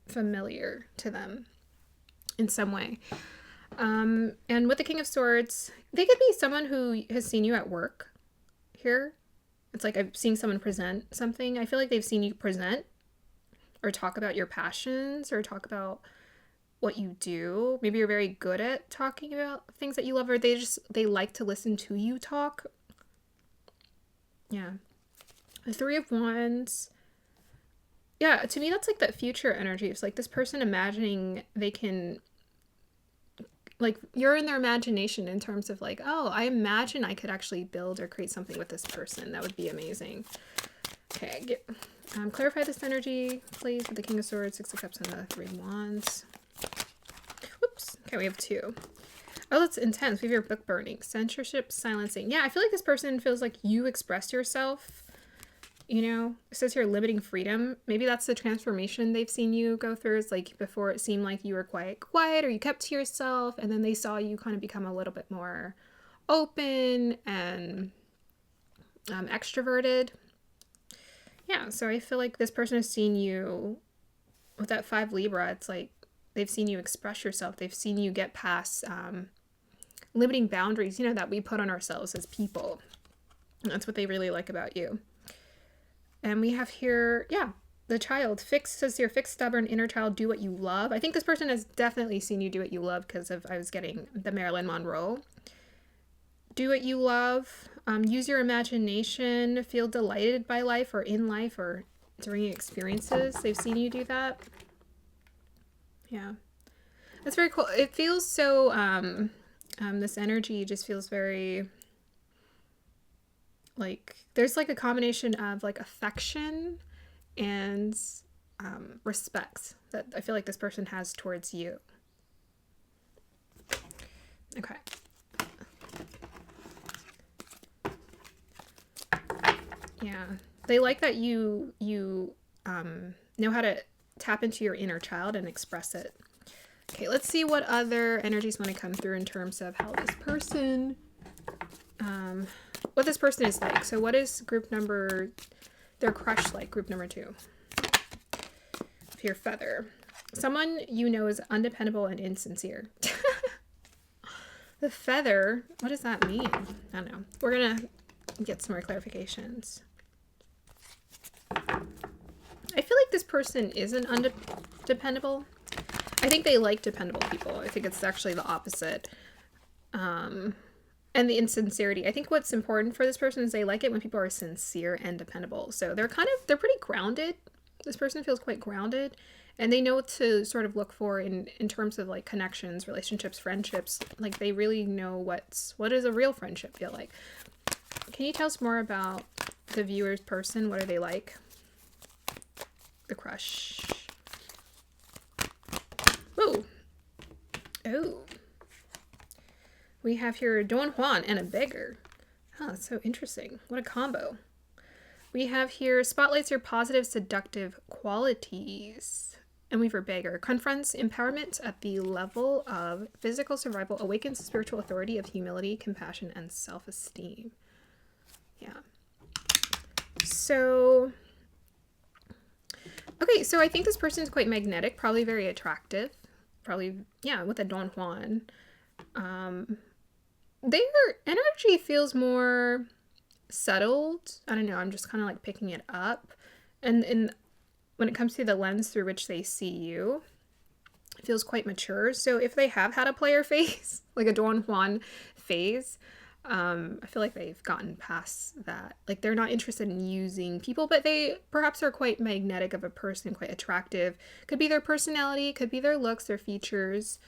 familiar to them in some way. And with the King of Swords, they could be someone who has seen you at work here. It's like I've seen someone present something. I feel like they've seen you present or talk about your passions, or talk about what you do. Maybe you're very good at talking about things that you love, or they like to listen to you talk. Yeah. The Three of Wands. Yeah, to me that's like that future energy. It's like this person imagining they can, like, you're in their imagination in terms of like, oh, I imagine I could actually build or create something with this person. That would be amazing. Okay, clarify this energy, please, with the King of Swords, Six of Cups, and the Three of Wands. Whoops. Okay, we have 2. Oh, that's intense. We have your book burning, censorship, silencing. Yeah, I feel like this person feels like you express yourself. You know, it says here limiting freedom. Maybe that's the transformation they've seen you go through. It's like before it seemed like you were quiet or you kept to yourself, and then they saw you kind of become a little bit more open and extroverted. Yeah, so I feel like this person has seen you with that 5 Libra. It's like they've seen you express yourself. They've seen you get past limiting boundaries, you know, that we put on ourselves as people. That's what they really like about you. And we have here, yeah, the child. Says here, fixed, stubborn, inner child, do what you love. I think this person has definitely seen you do what you love because I was getting the Marilyn Monroe. Do what you love. Use your imagination. Feel delighted by life or in life or during experiences. They've seen you do that. Yeah. That's very cool. It feels so, this energy just feels very, like, there's like a combination of like affection and respect that I feel like this person has towards you. Okay. Yeah. They like that you know how to tap into your inner child and express it. Okay, let's see what other energies want to come through in terms of how this person, what this person is like. So what is their crush like, group number 2? Your feather. Someone you know is undependable and insincere. The feather, what does that mean? I don't know. We're going to get some more clarifications. I feel like this person isn't undependable. I think they like dependable people. I think it's actually the opposite. And the insincerity. I think what's important for this person is they like it when people are sincere and dependable. So they're pretty grounded. This person feels quite grounded. And they know what to sort of look for in terms of like connections, relationships, friendships. Like they really know what does a real friendship feel like. Can you tell us more about the viewer's person? What are they like? The crush. Whoa. Oh. We have here Don Juan and a beggar. Oh, that's so interesting. What a combo. We have here spotlights your positive, seductive qualities. And we have a beggar. Confronts empowerment at the level of physical survival. Awakens spiritual authority of humility, compassion, and self-esteem. Yeah. So... okay, so I think this person is quite magnetic, probably very attractive. Probably, yeah, with a Don Juan. Their energy feels more settled. I don't know, I'm just kind of like picking it up. And when it comes to the lens through which they see you, it feels quite mature. So if they have had a player phase, like a Don Juan phase, I feel like they've gotten past that. Like they're not interested in using people, but they perhaps are quite magnetic of a person, quite attractive. Could be their personality, could be their looks, their features.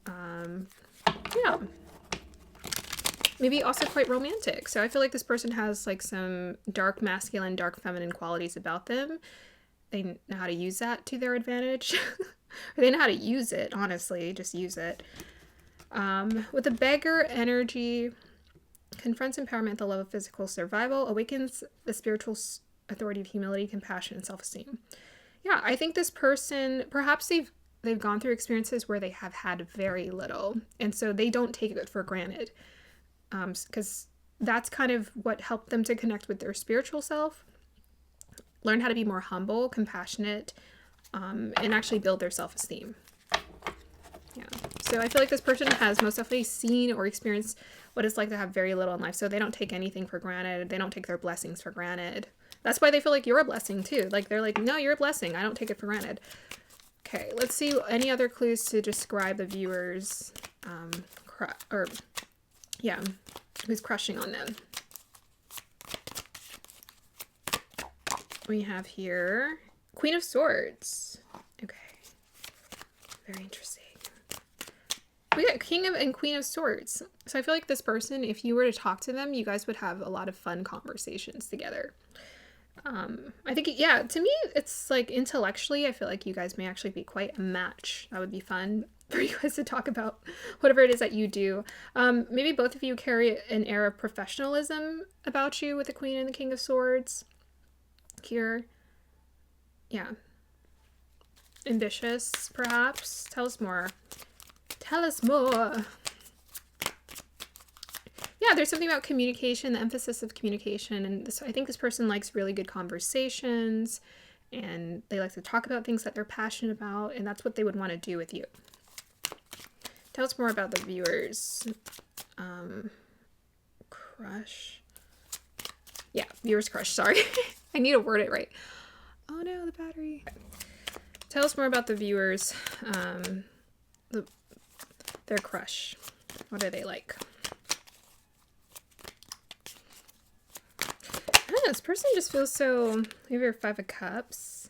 Yeah. Maybe also quite romantic. So I feel like this person has like some dark masculine, dark feminine qualities about them. They know how to use that to their advantage. Or they know how to use it, honestly. Just use it. With the beggar energy, confronts empowerment at the level of physical survival, awakens the spiritual authority of humility, compassion, and self-esteem. Yeah, I think this person, perhaps they've gone through experiences where they have had very little, and so they don't take it for granted. Because that's kind of what helped them to connect with their spiritual self, learn how to be more humble, compassionate, and actually build their self-esteem. Yeah. So I feel like this person has most definitely seen or experienced what it's like to have very little in life. So they don't take anything for granted. They don't take their blessings for granted. That's why they feel like you're a blessing too. Like they're like, no, you're a blessing. I don't take it for granted. Okay, let's see any other clues to describe the viewers, who's crushing on them. We have here Queen of Swords. Okay, very interesting. We got King of and Queen of Swords. So I feel like this person, if you were to talk to them, you guys would have a lot of fun conversations together. I think, yeah, to me, it's like intellectually, I feel like you guys may actually be quite a match. That would be fun for you guys to talk about whatever it is that you do. Maybe both of you carry an air of professionalism about you with the Queen and the King of Swords here. Yeah. Ambitious, perhaps. Tell us more. Tell us more. Yeah, there's something about communication, the emphasis of communication, and this, I think this person likes really good conversations, and they like to talk about things that they're passionate about, and that's what they would want to do with you. Tell us more about the viewers. Crush. Yeah, viewers crush, sorry. I need to word it right. Oh no, the battery. Tell us more about the viewers, their crush. What are they like? I don't know, this person just feels so, maybe your 5 of Cups.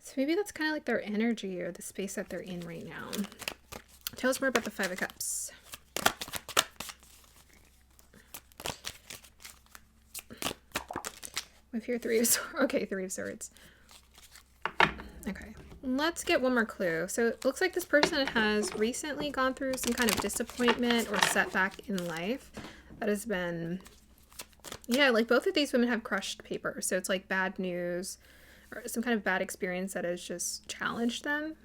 So maybe that's kind of like their energy or the space that they're in right now. Tell us more about the 5 of Cups. With your 3 of Swords. Okay, 3 of Swords. Okay, let's get one more clue. So it looks like this person has recently gone through some kind of disappointment or setback in life that has been, yeah, like both of these women have crushed paper. So it's like bad news or some kind of bad experience that has just challenged them.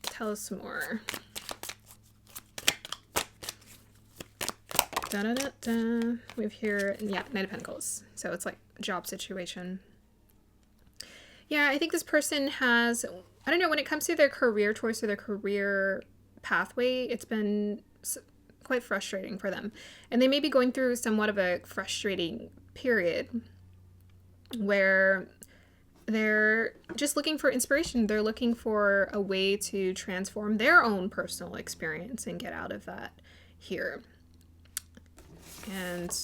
Tell us more. Da, da, da, da. We have here, yeah, Knight of Pentacles. So it's like a job situation. Yeah, I think this person has, I don't know, when it comes to their career choice or their career pathway, it's been quite frustrating for them. And they may be going through somewhat of a frustrating period where they're just looking for inspiration. They're looking for a way to transform their own personal experience and get out of that here. And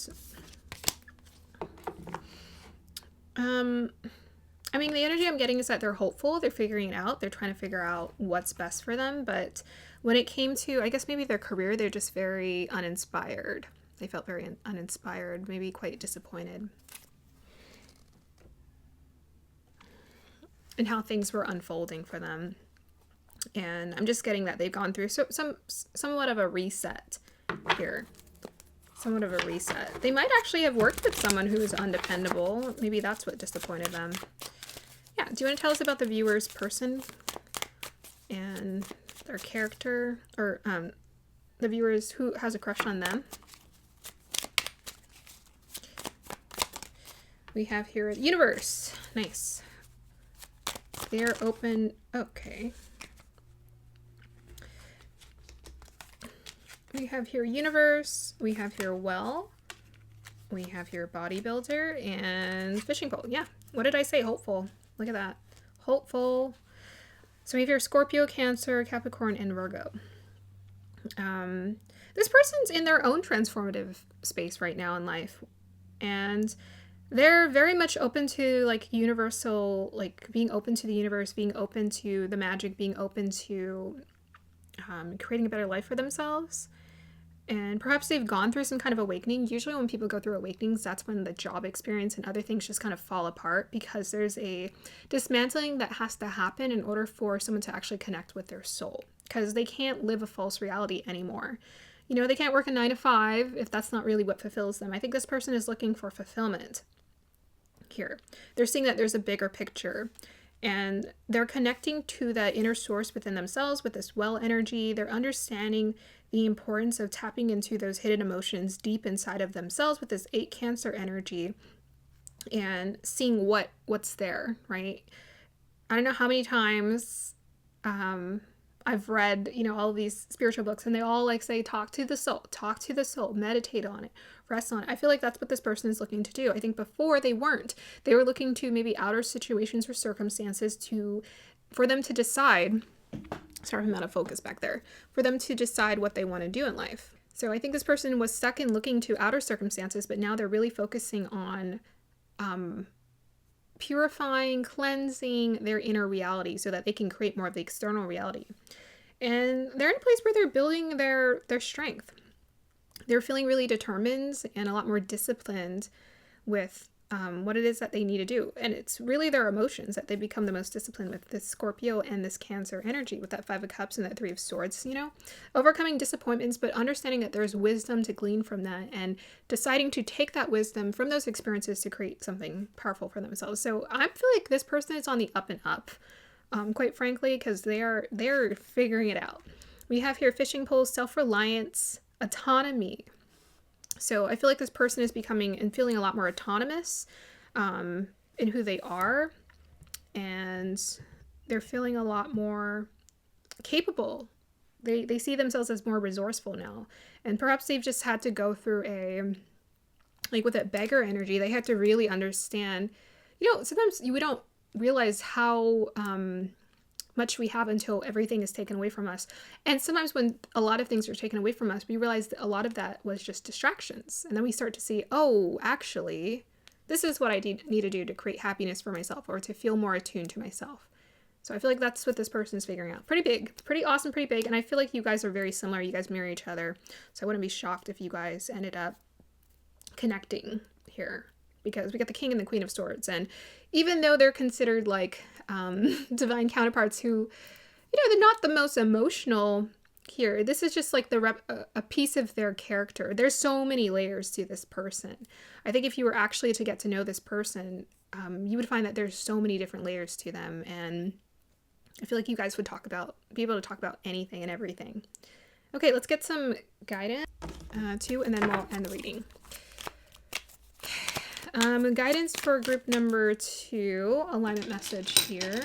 I mean, the energy I'm getting is that they're hopeful, they're figuring it out, they're trying to figure out what's best for them, but when it came to, I guess maybe their career, they're just very uninspired. They felt very uninspired, maybe quite disappointed in how things were unfolding for them. And I'm just getting that they've gone through somewhat of a reset here. Somewhat of a reset. They might actually have worked with someone who is undependable. Maybe that's what disappointed them. Yeah, do you want to tell us about the viewer's person and their character, or the viewers who has a crush on them? We have here the universe. Nice. They're open. Okay. We have here universe. We have here well. We have here bodybuilder and fishing pole. Yeah. What did I say? Hopeful. Look at that. Hopeful. So we have here Scorpio, Cancer, Capricorn, and Virgo. This person's in their own transformative space right now in life. And they're very much open to like universal, like being open to the universe, being open to the magic, being open to creating a better life for themselves. And perhaps they've gone through some kind of awakening. Usually when people go through awakenings, that's when the job experience and other things just kind of fall apart, because there's a dismantling that has to happen in order for someone to actually connect with their soul, because they can't live a false reality anymore. You know, they can't work a 9 to 5 if that's not really what fulfills them. I think this person is looking for fulfillment here. They're seeing that there's a bigger picture, and they're connecting to that inner source within themselves with this well energy. They're understanding the importance of tapping into those hidden emotions deep inside of themselves with this 8 Cancer energy and seeing what's there, right? I don't know how many times I've read, all of these spiritual books, and they all like say, talk to the soul, meditate on it, rest on it. I feel like that's what this person is looking to do. I think before they weren't. They were looking to maybe outer situations or circumstances for them to decide. Sorry, I'm out of focus back there. For them to decide what they want to do in life. So I think this person was stuck in looking to outer circumstances, but now they're really focusing on purifying, cleansing their inner reality so that they can create more of the external reality. And they're in a place where they're building their strength. They're feeling really determined and a lot more disciplined with what it is that they need to do. And it's really their emotions that they become the most disciplined with, this Scorpio and this Cancer energy with that 5 of Cups and that 3 of Swords, overcoming disappointments, but understanding that there's wisdom to glean from that and deciding to take that wisdom from those experiences to create something powerful for themselves. So I feel like this person is on the up and up, quite frankly, because they're figuring it out. We have here fishing poles, self-reliance, autonomy. So I feel like this person is becoming and feeling a lot more autonomous in who they are, and they're feeling a lot more capable. They see themselves as more resourceful now, and perhaps they've just had to go through with that beggar energy, they had to really understand, sometimes we don't realize how much we have until everything is taken away from us. And sometimes when a lot of things are taken away from us, we realize that a lot of that was just distractions. And then we start to see, oh, actually, this is what I need to do to create happiness for myself or to feel more attuned to myself. So I feel like that's what this person is figuring out. Pretty big, pretty awesome, pretty big. And I feel like you guys are very similar. You guys mirror each other. So I wouldn't be shocked if you guys ended up connecting here, because we got the King and the Queen of Swords. And even though they're considered like divine counterparts who, they're not the most emotional here, this is just like a piece of their character. There's so many layers to this person. I think if you were actually to get to know this person, you would find that there's so many different layers to them. And I feel like you guys would be able to talk about anything and everything. Okay, let's get some guidance too, and then we'll end the reading. Guidance for group number 2, alignment message here.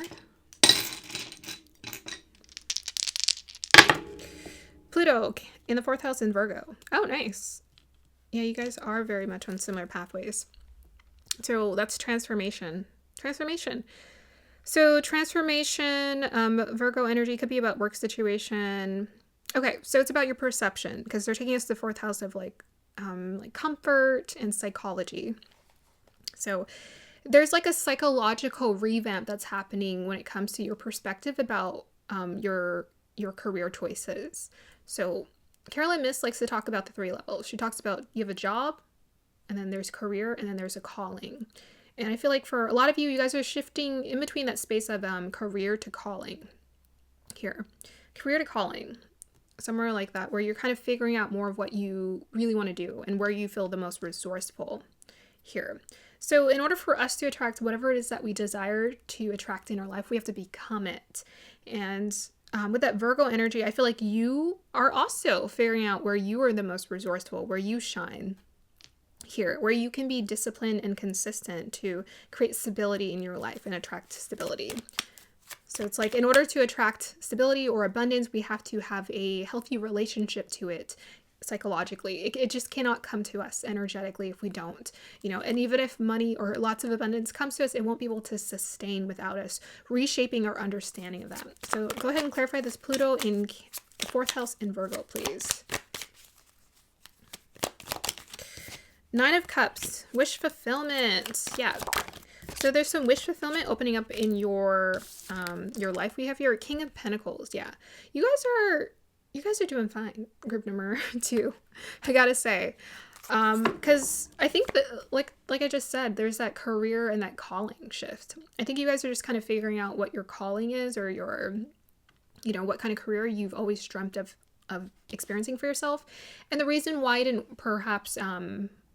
Pluto in the 4th house in Virgo. Oh, nice. Yeah, you guys are very much on similar pathways. So that's transformation. So transformation, Virgo energy could be about work situation. Okay, so it's about your perception, because they're taking us to the 4th house of like comfort and psychology. So there's like a psychological revamp that's happening when it comes to your perspective about your career choices. So Carolyn Miss likes to talk about the 3 levels. She talks about you have a job, and then there's career, and then there's a calling. And I feel like for a lot of you guys are shifting in between that space of career to calling here. Career to calling. Somewhere like that, where you're kind of figuring out more of what you really want to do and where you feel the most resourceful here. So in order for us to attract whatever it is that we desire to attract in our life, we have to become it. And with that Virgo energy, I feel like you are also figuring out where you are the most resourceful, where you shine here, where you can be disciplined and consistent to create stability in your life and attract stability. So it's like in order to attract stability or abundance, we have to have a healthy relationship to it psychologically. It just cannot come to us energetically if we don't, and even if money or lots of abundance comes to us, it won't be able to sustain without us reshaping our understanding of that. So go ahead and clarify this Pluto in the 4th house in Virgo, please. 9 of Cups, wish fulfillment. Yeah. So there's some wish fulfillment opening up in your life. We have here King of Pentacles. Yeah. You guys are doing fine, group number 2, I gotta say. Because I think that, like I just said, there's that career and that calling shift. I think you guys are just kind of figuring out what your calling is, or your, what kind of career you've always dreamt of experiencing for yourself. And the reason why it didn't perhaps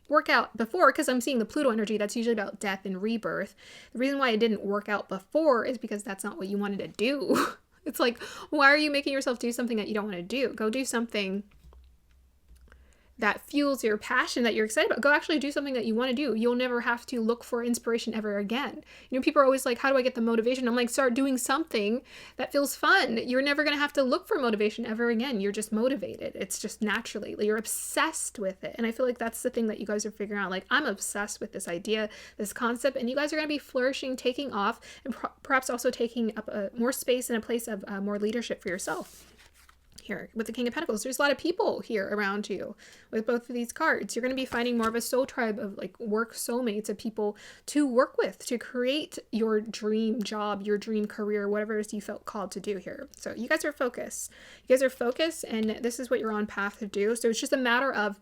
work out before, because I'm seeing the Pluto energy, that's usually about death and rebirth. The reason why it didn't work out before is because that's not what you wanted to do. It's like, why are you making yourself do something that you don't want to do? Go do something that fuels your passion that you're excited about. Go actually do something that you want to do. You'll never have to look for inspiration ever again. You know, people are always like, how do I get the motivation? I'm like, start doing something that feels fun. You're never going to have to look for motivation ever again. You're just motivated. It's just naturally, you're obsessed with it. And I feel like that's the thing that you guys are figuring out. Like, I'm obsessed with this idea, this concept, and you guys are going to be flourishing, taking off, and perhaps also taking up more space and a place of more leadership for yourself. Here with the King of Pentacles, there's a lot of people here around you with both of these cards. You're going to be finding more of a soul tribe of like work soulmates, of people to work with to create your dream job, your dream career, whatever it is you felt called to do here. So you guys are focused. You guys are focused, and this is what you're on path to do. So it's just a matter of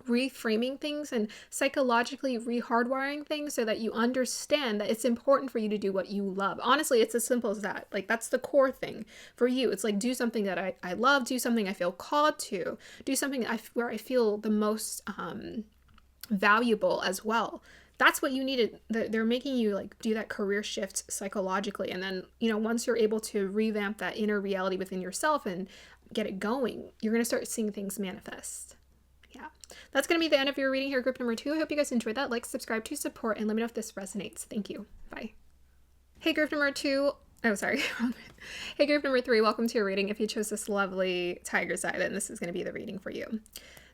reframing things and psychologically rehardwiring things so that you understand that it's important for you to do what you love. Honestly, it's as simple as that. Like, that's the core thing for you. It's like, do something that I love, do something I feel called to, do something where I feel the most valuable as well. That's what you needed. They're making you like do that career shift psychologically. And then, you know, once you're able to revamp that inner reality within yourself and get it going, you're going to start seeing things manifest. Yeah, that's going to be the end of your reading here, group number 2. I hope you guys enjoyed that. Like, subscribe to support, and let me know if this resonates. Thank you. Bye. Hey, group number 2. Oh, sorry. Hey, group number 3. Welcome to your reading. If you chose this lovely tiger's eye, then this is going to be the reading for you.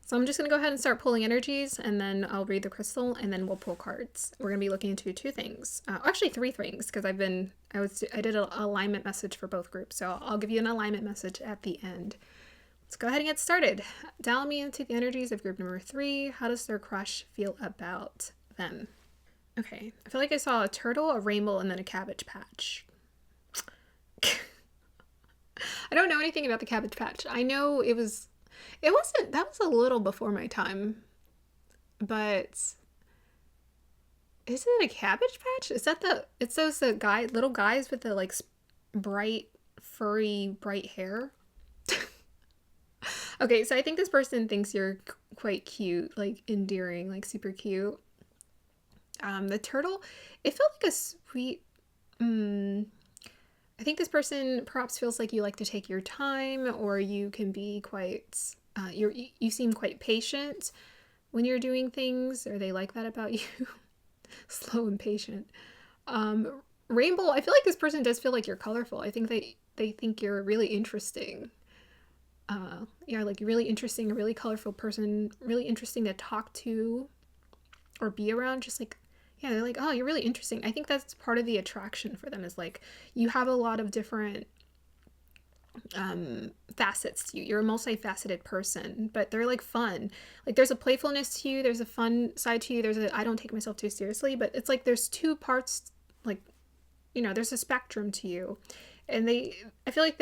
So I'm just going to go ahead and start pulling energies, and then I'll read the crystal, and then we'll pull cards. We're going to be looking into 2 things. Actually 3 things, because I did an alignment message for both groups. So I'll give you an alignment message at the end. Let's go ahead and get started. Dial me into the energies of group number 3. How does their crush feel about them? Okay, I feel like I saw a turtle, a rainbow, and then a cabbage patch. I don't know anything about the cabbage patch. I know that was a little before my time, but is it a cabbage patch? Is that it's those little guys with the like bright, furry, bright hair? Okay, so I think this person thinks you're quite cute, like endearing, like super cute. The turtle, it felt like a sweet, I think this person perhaps feels like you like to take your time, or you can be quite, you seem quite patient when you're doing things, or they like that about you. Slow and patient. Rainbow, I feel like this person does feel like you're colorful. I think they think you're really interesting. Yeah, like you're really interesting, a really colorful person, really interesting to talk to or be around. Just like, yeah, they're like, oh, you're really interesting. I think that's part of the attraction for them, is like you have a lot of different facets to you. You're a multifaceted person, but they're like fun. Like there's a playfulness to you, there's a fun side to you, there's a I don't take myself too seriously, but it's like there's 2 parts, like, you know, there's a spectrum to you. And I feel like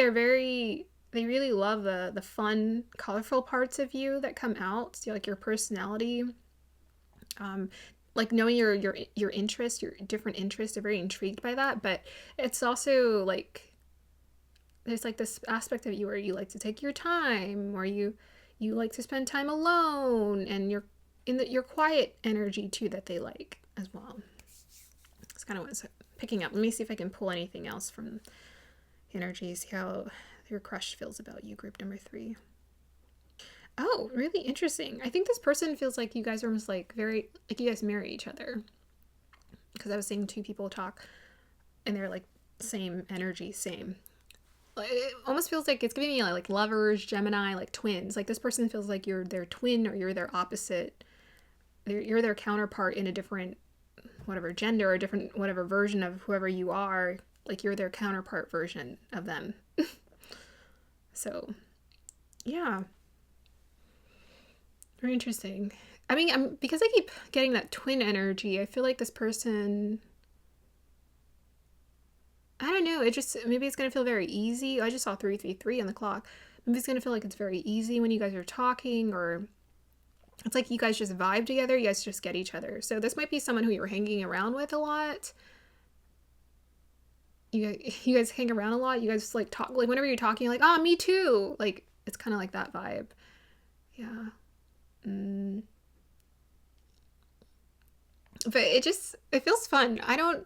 they really love the fun, colorful parts of you that come out. So like your personality, like knowing your interests, your different interests, they're very intrigued by that. But it's also like, there's like this aspect of you where you like to take your time, or you like to spend time alone, and you're in your quiet energy too that they like as well. That's kind of what it's picking up. Let me see if I can pull anything else from energy, see how your crush feels about you, group number 3. Oh, really interesting. I think this person feels like you guys are almost like very, like you guys marry each other. Because I was seeing 2 people talk, and they're like same energy, same. It almost feels like it's giving me like lovers, Gemini, like twins. Like this person feels like you're their twin, or you're their opposite. You're their counterpart in a different, whatever gender, or different whatever version of whoever you are. Like you're their counterpart version of them. So, yeah. Very interesting. I mean, because I keep getting that twin energy, I feel like this person, I don't know, maybe it's going to feel very easy. I just saw 333 on the clock. Maybe it's going to feel like it's very easy when you guys are talking, or it's like you guys just vibe together, you guys just get each other. So this might be someone who you're hanging around with a lot. You guys hang around a lot. You guys like talk, like whenever you're talking, you're like, oh, me too. Like it's kind of like that vibe. Yeah. But it feels fun. I don't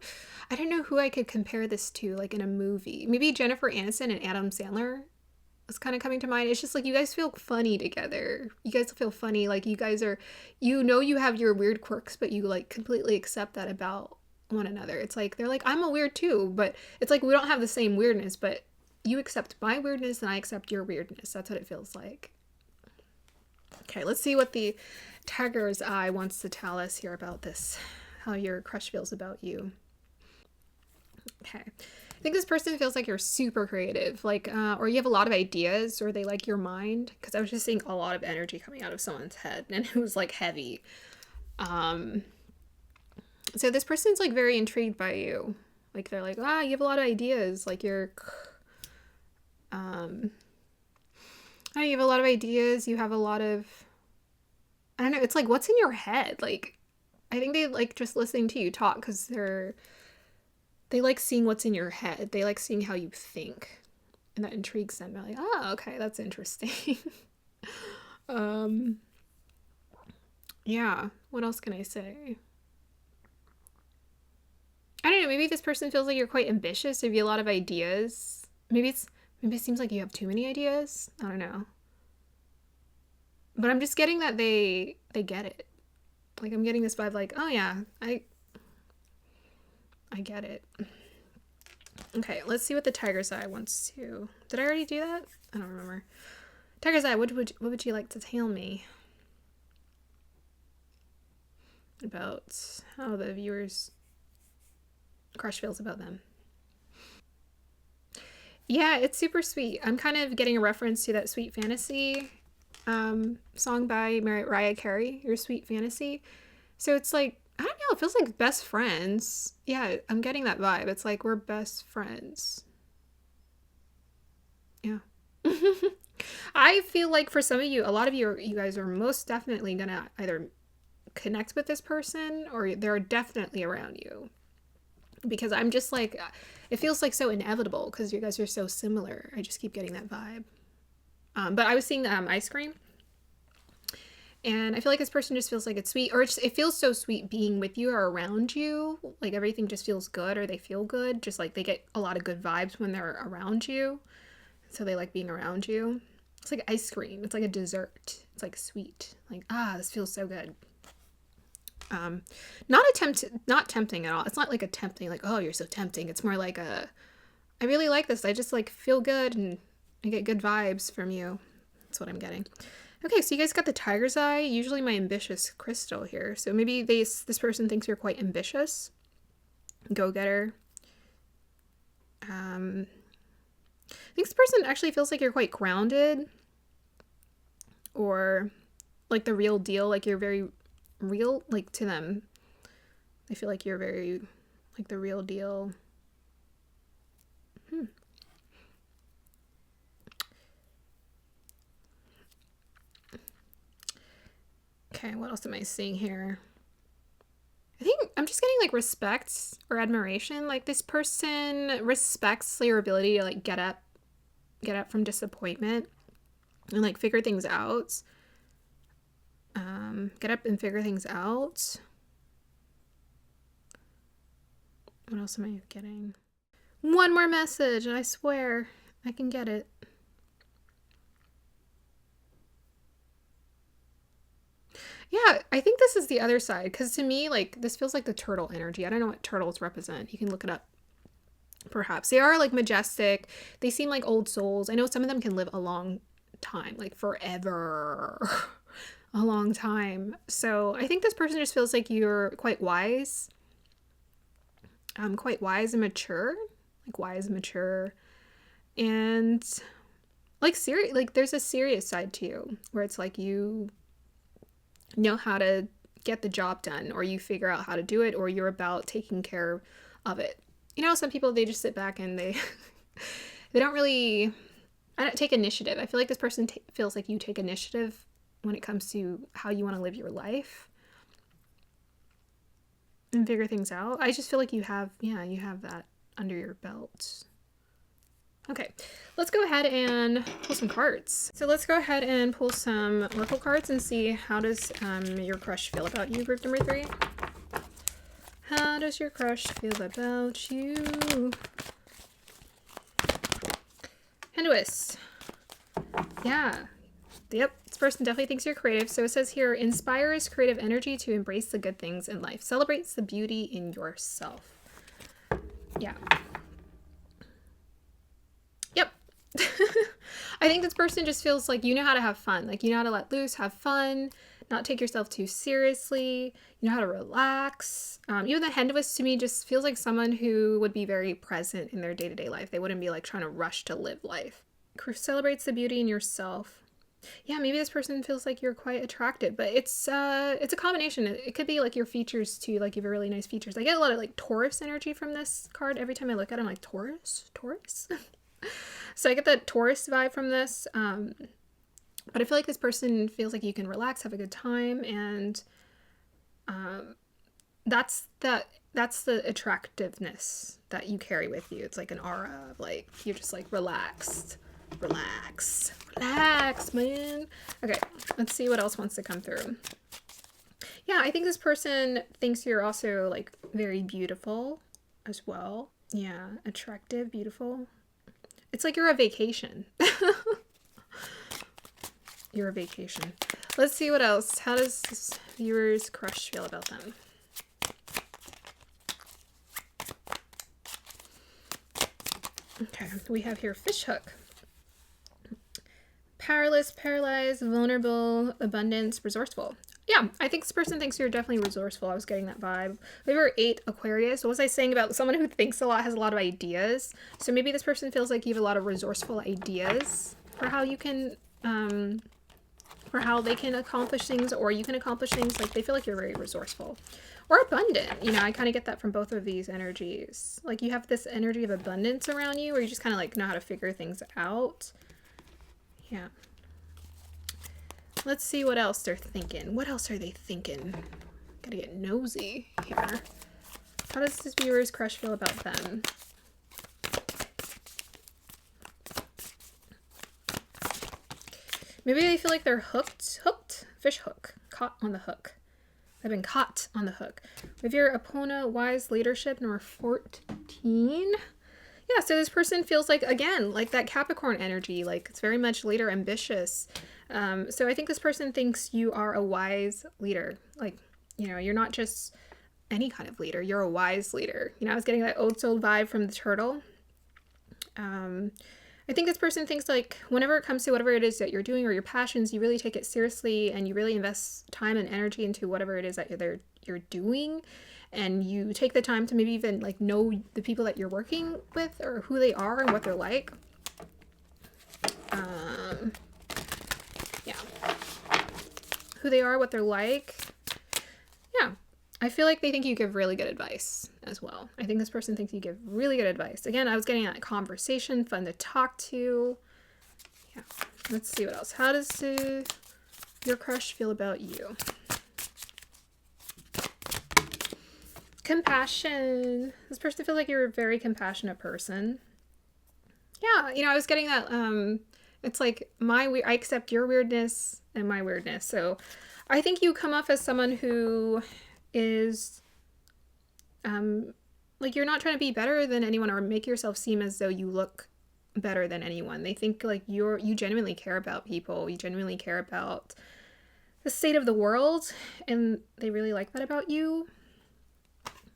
know who I could compare this to, like in a movie. Maybe Jennifer Aniston and Adam Sandler. is kind of coming to mind. It's just like you guys feel funny together. You guys feel funny. Like you guys are, you have your weird quirks, but you like completely accept that about one another. It's like they're like, I'm a weird too, but it's like we don't have the same weirdness, but you accept my weirdness and I accept your weirdness. That's what it feels like. Okay, let's see what the tiger's eye wants to tell us here about this, how your crush feels about you. Okay. I think this person feels like you're super creative, like, or you have a lot of ideas, or they like your mind. Because I was just seeing a lot of energy coming out of someone's head, and it was like heavy. So this person's like very intrigued by you. Like they're like, you have a lot of ideas. Like you have a lot of ideas. You have a lot of, I don't know. It's like, what's in your head? Like, I think they like just listening to you talk because they like seeing what's in your head. They like seeing how you think. And that intrigues them. They're like, okay, that's interesting. Yeah, what else can I say? I don't know, maybe this person feels like you're quite ambitious. They have a lot of ideas. Maybe it seems like you have too many ideas. I don't know. But I'm just getting that they get it. Like I'm getting this vibe like, oh yeah, I get it. Okay, let's see what the tiger's eye wants to. Did I already do that? I don't remember. Tiger's eye, what would you like to tell me about how the viewer's crush feels about them? Yeah, it's super sweet. I'm kind of getting a reference to that Sweet Fantasy song by Mariah Carey, Your Sweet Fantasy. So it's like, I don't know, it feels like best friends. Yeah, I'm getting that vibe. It's like we're best friends. Yeah. I feel like for some of you, a lot of you guys are most definitely gonna either connect with this person or they're definitely around you. Because I'm just like, it feels like so inevitable because you guys are so similar. I just keep getting that vibe. But I was seeing ice cream. And I feel like this person just feels like it's sweet, or it feels so sweet being with you or around you. Like everything just feels good, or they feel good. Just like they get a lot of good vibes when they're around you. So they like being around you. It's like ice cream. It's like a dessert. It's like sweet. Like, this feels so good. Not tempting at all. It's not like a tempting, like, oh, you're so tempting. It's more like I really like this. I just like feel good and I get good vibes from you. That's what I'm getting. Okay, so you guys got the tiger's eye. Usually my ambitious crystal here. So maybe this person thinks you're quite ambitious. Go-getter. I think this person actually feels like you're quite grounded. Or like the real deal. Like you're very real, like to them. I feel like you're very like the real deal. Okay, what else am I seeing here? I think I'm just getting like respect or admiration. Like this person respects your ability to like get up from disappointment and like figure things out. Get up and figure things out. What else am I getting? One more message, and I swear I can get it. Yeah, I think this is the other side, because to me, like, this feels like the turtle energy. I don't know what turtles represent. You can look it up, perhaps. They are, like, majestic. They seem like old souls. I know some of them can live a long time, like, forever. A long time. So I think this person just feels like you're quite wise. Quite wise and mature. Like, wise and mature. And, like, serious. Like, there's a serious side to you, where it's like you know how to get the job done, or you figure out how to do it, or you're about taking care of it. You know, some people, they just sit back and they don't really take initiative. I feel like this person feels like you take initiative when it comes to how you want to live your life and figure things out. I just feel like you have that under your belt. Okay, let's go ahead and pull some cards. So let's go ahead and pull some oracle cards and see how does your crush feel about you, group number 3. How does your crush feel about you? Hinduist. Yeah. Yep, this person definitely thinks you're creative. So it says here, inspires creative energy to embrace the good things in life. Celebrates the beauty in yourself. Yeah. Yep. I think this person just feels like you know how to have fun. Like you know how to let loose, have fun, not take yourself too seriously. You know how to relax. Even the Hinduist to me just feels like someone who would be very present in their day-to-day life. They wouldn't be like trying to rush to live life. Celebrates the beauty in yourself. Yeah, maybe this person feels like you're quite attractive, but it's a combination. It could be like your features too, like you have really nice features. I get a lot of like Taurus energy from this card. Every time I look at it, I'm like, Taurus? So I get that Taurus vibe from this. But I feel like this person feels like you can relax, have a good time, and that's the attractiveness that you carry with you. It's like an aura of like you're just like relaxed. Relax, man. Okay, let's see what else wants to come through. Yeah, I think this person thinks you're also like very beautiful as well. Yeah, attractive, beautiful. It's like you're a vacation. You're a vacation. Let's see what else. How does this viewer's crush feel about them? Okay, we have here fishhook. Powerless, paralyzed, vulnerable, abundance, resourceful. Yeah, I think this person thinks you're definitely resourceful. I was getting that vibe. We were 8 Aquarius. What was I saying about someone who thinks a lot, has a lot of ideas? So maybe this person feels like you have a lot of resourceful ideas for how you can, for how they can accomplish things, or you can accomplish things. Like they feel like you're very resourceful or abundant. You know, I kind of get that from both of these energies. Like you have this energy of abundance around you, where you just kind of like know how to figure things out. Yeah. Let's see what else they're thinking. What else are they thinking? Gotta get nosy here. How does this viewer's crush feel about them? Maybe they feel like they're hooked. Fish hook. Caught on the hook. They've been caught on the hook. With your Epona wise leadership, number 14. Yeah, so this person feels like, again, like that Capricorn energy, like it's very much leader ambitious. So I think this person thinks you are a wise leader. Like, you know, you're not just any kind of leader, you're a wise leader. You know, I was getting that old soul vibe from the turtle. I think this person thinks like whenever it comes to whatever it is that you're doing or your passions, you really take it seriously and you really invest time and energy into whatever it is that you're doing. And you take the time to maybe even like know the people that you're working with or who they are and what they're like. Yeah. Who they are, what they're like. Yeah. I feel like they think you give really good advice as well. I think this person thinks you give really good advice. Again, I was getting that conversation, fun to talk to. Yeah. Let's see what else. How does your crush feel about you? Compassion. This person feels like you're a very compassionate person. Yeah, you know, I was getting that, it's like I accept your weirdness and my weirdness. So I think you come off as someone who is, like you're not trying to be better than anyone or make yourself seem as though you look better than anyone. They think like you genuinely care about people. You genuinely care about the state of the world, and they really like that about you.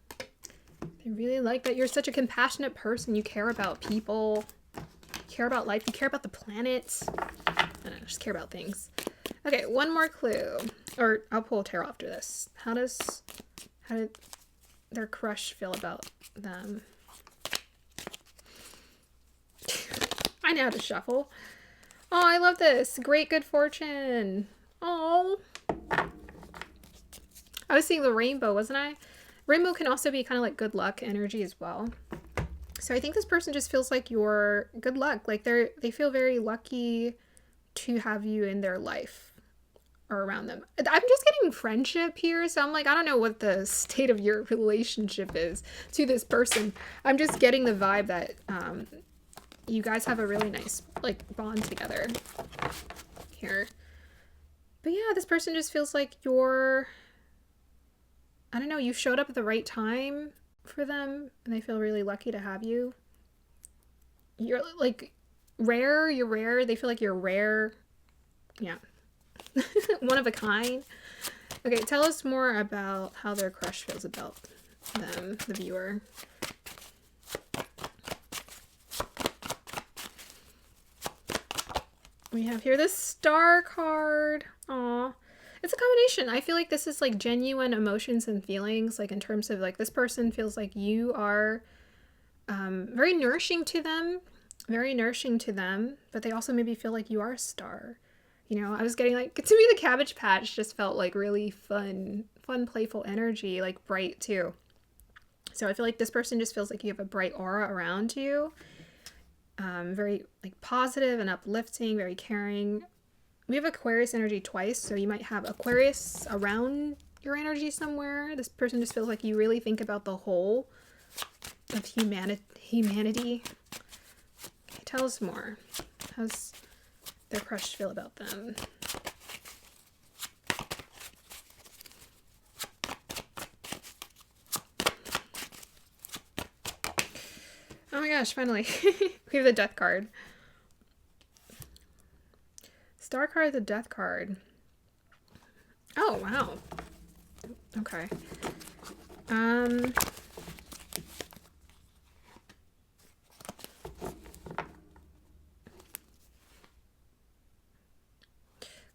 I really like that you're such a compassionate person. You care about people. You care about life. You care about the planet. I don't know, just care about things. Okay, one more clue. Or I'll pull a tarot after this. How did their crush feel about them? I know how to shuffle. Oh, I love this. Great good fortune. Oh. I was seeing the rainbow, wasn't I? Rainbow can also be kind of like good luck energy as well. So I think this person just feels like you're good luck. Like they feel very lucky to have you in their life or around them. I'm just getting friendship here. So I'm like, I don't know what the state of your relationship is to this person. I'm just getting the vibe that you guys have a really nice like bond together here. But yeah, this person just feels like you're, I don't know, you showed up at the right time for them and they feel really lucky to have you. You're like, rare. You're rare. They feel like you're rare. Yeah. One of a kind. Okay, tell us more about how their crush feels about them, the viewer. We have here the Star card. Aw. It's a combination. I feel like this is like genuine emotions and feelings, like in terms of like this person feels like you are very nourishing to them, but they also maybe feel like you are a star. You know, I was getting like, to me the Cabbage Patch just felt like really fun, playful energy, like bright too. So I feel like this person just feels like you have a bright aura around you. Very like positive and uplifting, very caring. We have Aquarius energy twice, so you might have Aquarius around your energy somewhere. This person just feels like you really think about the whole of humanity. Okay, tell us more. How's their crush feel about them? Oh my gosh, finally. We have the Death card. Star card, the Death card. Oh, wow. Okay.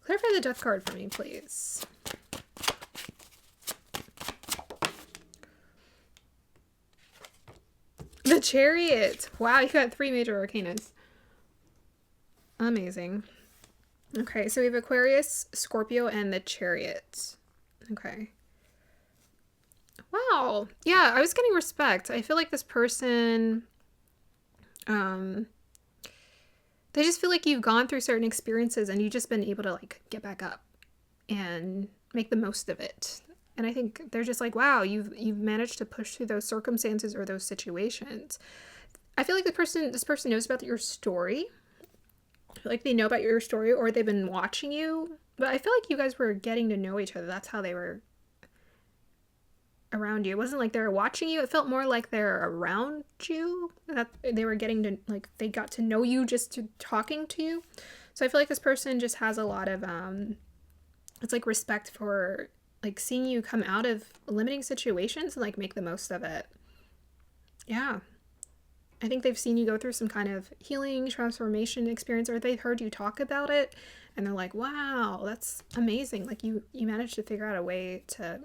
Clarify the Death card for me, please. The Chariot. Wow, you got 3 major arcanas. Amazing. Okay, so we have Aquarius, Scorpio, and the Chariot. Okay. Wow. Yeah, I was getting respect. I feel like this person, they just feel like you've gone through certain experiences and you've just been able to like get back up and make the most of it. And I think they're just like, wow, you've managed to push through those circumstances or those situations. I feel like this person knows about your story. Like they know about your story or they've been watching you. But I feel like you guys were getting to know each other. That's how they were around you. It wasn't like they were watching you. It felt more like they're around you. That they were getting to, like, they got to know you just to talking to you. So I feel like this person just has a lot of, it's like respect for, like, seeing you come out of limiting situations and, like, make the most of it. Yeah. I think they've seen you go through some kind of healing, transformation experience, or they've heard you talk about it, and they're like, wow, that's amazing. Like, you managed to figure out a way to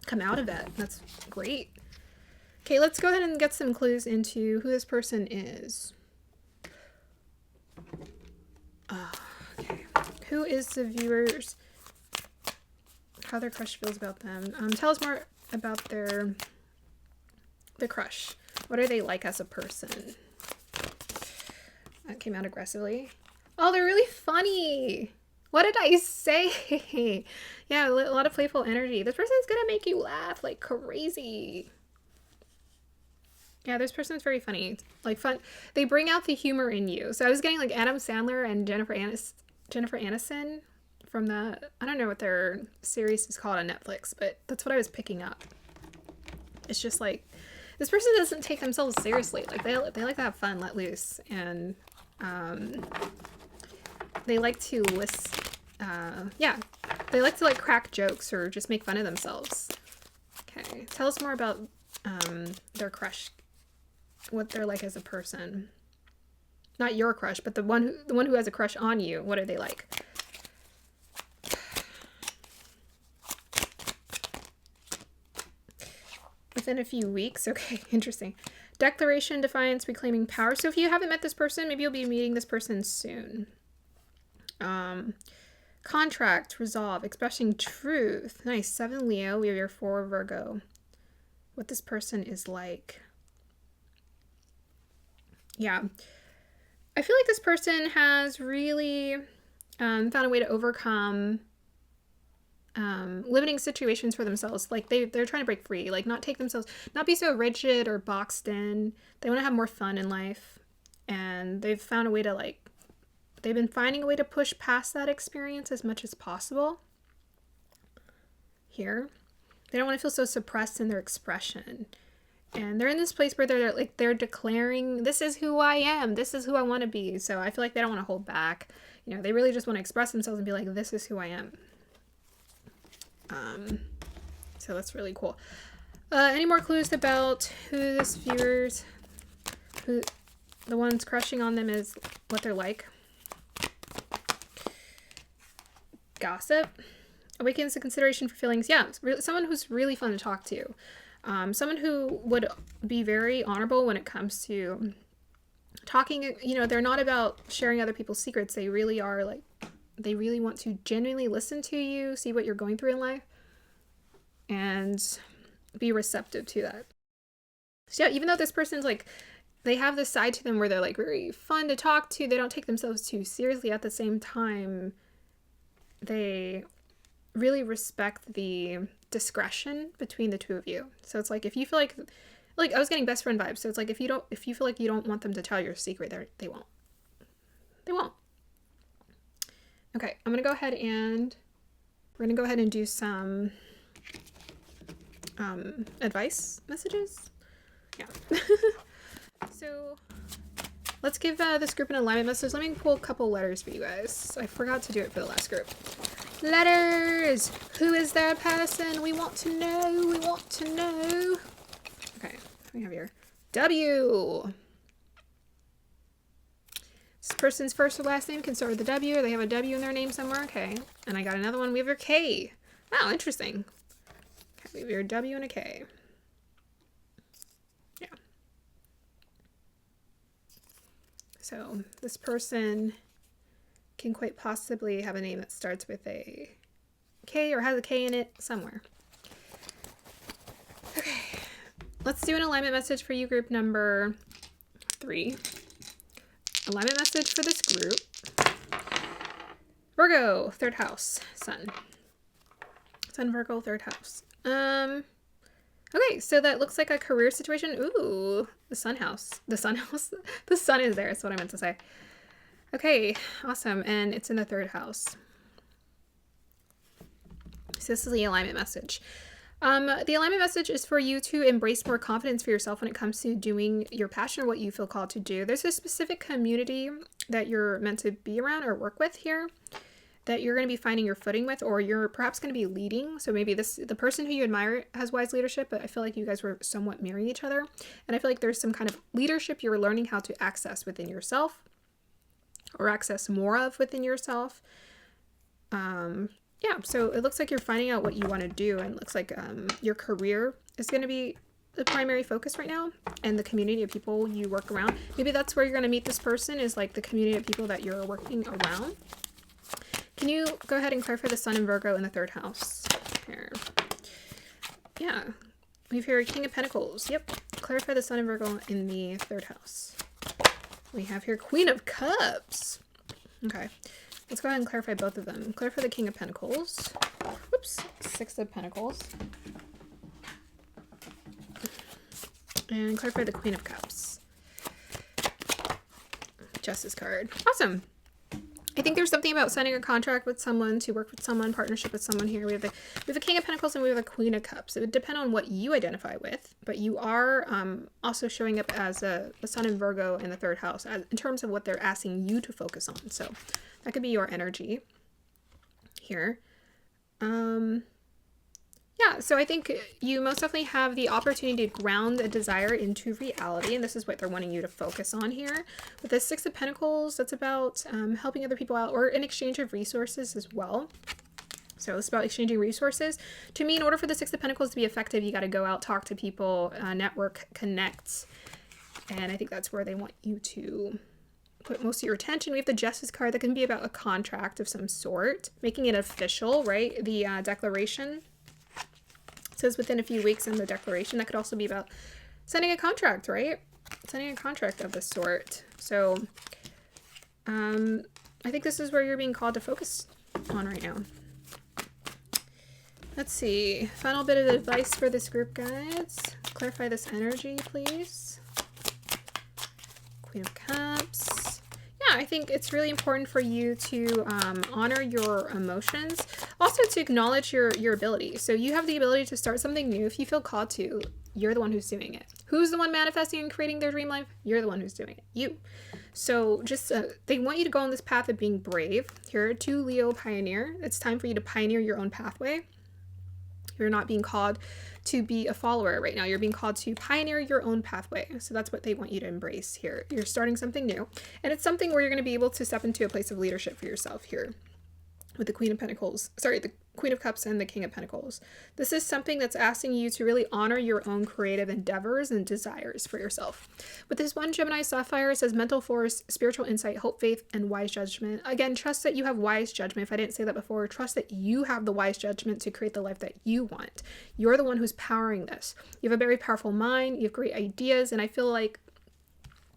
come out of it. That's great. Okay, let's go ahead and get some clues into who this person is. Okay. Who is the viewers? How their crush feels about them. Tell us more about the crush. What are they like as a person? That came out aggressively. Oh, they're really funny. What did I say? Yeah, a lot of playful energy. This person's gonna make you laugh like crazy. Yeah, this person's very funny. Like fun. They bring out the humor in you. So I was getting like Adam Sandler and Jennifer Aniston from the, I don't know what their series is called on Netflix, but that's what I was picking up. It's just like, this person doesn't take themselves seriously. Like they like to have fun, let loose, and they like to yeah, they like to like crack jokes or just make fun of themselves. Okay, tell us more about their crush, what they're like as a person. Not your crush, but the one who has a crush on you. What are they like? Within a few weeks. Okay, interesting. Declaration, defiance, reclaiming power. So if you haven't met this person, maybe you'll be meeting this person soon. Contract, resolve, expressing truth. Nice. 7 Leo. We have your 4 Virgo. What this person is like. Yeah. I feel like this person has really found a way to overcome limiting situations for themselves. Like they're trying to break free, like not be so rigid or boxed in. They want to have more fun in life, and they've found a way to they've been finding a way to push past that experience as much as possible. Here, they don't want to feel so suppressed in their expression, And they're in this place where they're declaring, this is who I am. This is who I want to be. So I feel like they don't want to hold back. You know, they really just want to express themselves and be like, this is who I am. So that's really cool. Any more clues about who this viewer's, who the one's crushing on them is, what they're like? Gossip. Awakens the consideration for feelings. Yeah, someone who's really fun to talk to. Someone who would be very honorable when it comes to talking. You know, they're not about sharing other people's secrets. They really are like, they really want to genuinely listen to you, see what you're going through in life, and be receptive to that. So yeah, even though this person's like, they have this side to them where they're like very fun to talk to, they don't take themselves too seriously. At the same time, they really respect the discretion between the two of you. So it's like, if you feel like I was getting best friend vibes. So it's like, if you feel like you don't want them to tell your secret, they won't. Okay, I'm gonna go ahead and we're gonna go ahead and do some advice messages. Yeah. So let's give this group an alignment message. Let me pull a couple letters for you guys. I forgot to do it for the last group. Letters! Who is that person? We want to know. We want to know. Okay, we have here W. This person's first or last name can start with a W, or they have a W in their name somewhere. Okay, and I got another one. We have your K. Wow, interesting. Okay, we have your W and a K. Yeah. So this person can quite possibly have a name that starts with a K or has a K in it somewhere. Okay, let's do an alignment message for you, group number 3. Alignment message for this group. Virgo, 3rd house, Sun. Sun, Virgo, 3rd house. Okay, so that looks like a career situation. Ooh, the Sun house. The Sun house. The Sun is there, that's what I meant to say. Okay, awesome. And it's in the 3rd house. So this is the alignment message. The alignment message is for you to embrace more confidence for yourself when it comes to doing your passion or what you feel called to do. There's a specific community that you're meant to be around or work with here that you're going to be finding your footing with, or you're perhaps going to be leading. So maybe the person who you admire has wise leadership, but I feel like you guys were somewhat mirroring each other. And I feel like there's some kind of leadership you're learning how to access within yourself, or access more of within yourself. Yeah, so it looks like you're finding out what you want to do, and it looks like your career is going to be the primary focus right now, and the community of people you work around. Maybe that's where you're going to meet this person, is like the community of people that you're working around. Can you go ahead and clarify the Sun and Virgo in the 3rd house here? Yeah, we have here King of Pentacles. Yep, clarify the Sun and Virgo in the 3rd house. We have here Queen of Cups. Okay, let's go ahead and clarify both of them. Clarify the King of Pentacles. Whoops, 6 of Pentacles. And clarify the Queen of Cups. Justice card. Awesome. I think there's something about signing a contract with someone, to work with someone, partnership with someone here. We have the King of Pentacles and we have the Queen of Cups. It would depend on what you identify with, but you are also showing up as a Sun and Virgo in the 3rd house in terms of what they're asking you to focus on. So that could be your energy here. Yeah, so I think you most definitely have the opportunity to ground a desire into reality, and this is what they're wanting you to focus on here. With the 6 of Pentacles, that's about helping other people out, or in exchange of resources as well. So it's about exchanging resources. To me, in order for the 6 of Pentacles to be effective, you got to go out, talk to people, network, connect, and I think that's where they want you to put most of your attention. We have the Justice card. That can be about a contract of some sort, making it official, right? The declaration. It says within a few weeks in the declaration. That could also be about signing a contract, right? Signing a contract of this sort. So I think this is where you're being called to focus on right now. Let's see. Final bit of advice for this group, guys. Clarify this energy, please. Queen of Cups. Yeah, I think it's really important for you to honor your emotions. Also to acknowledge your ability. So you have the ability to start something new if you feel called to. You're the one who's doing it. Who's the one manifesting and creating their dream life? You're the one who's doing it. You. So just, they want you to go on this path of being brave. Here to Leo pioneer. It's time for you to pioneer your own pathway. You're not being called to be a follower right now. You're being called to pioneer your own pathway. So that's what they want you to embrace here. You're starting something new. And it's something where you're going to be able to step into a place of leadership for yourself here. With the Queen of Pentacles, the Queen of Cups and the King of Pentacles. This is something that's asking you to really honor your own creative endeavors and desires for yourself. With this one Gemini Sapphire, it says mental force, spiritual insight, hope, faith, and wise judgment. Again, trust that you have wise judgment. If I didn't say that before, trust that you have the wise judgment to create the life that you want. You're the one who's powering this. You have a very powerful mind. You have great ideas. And I feel like,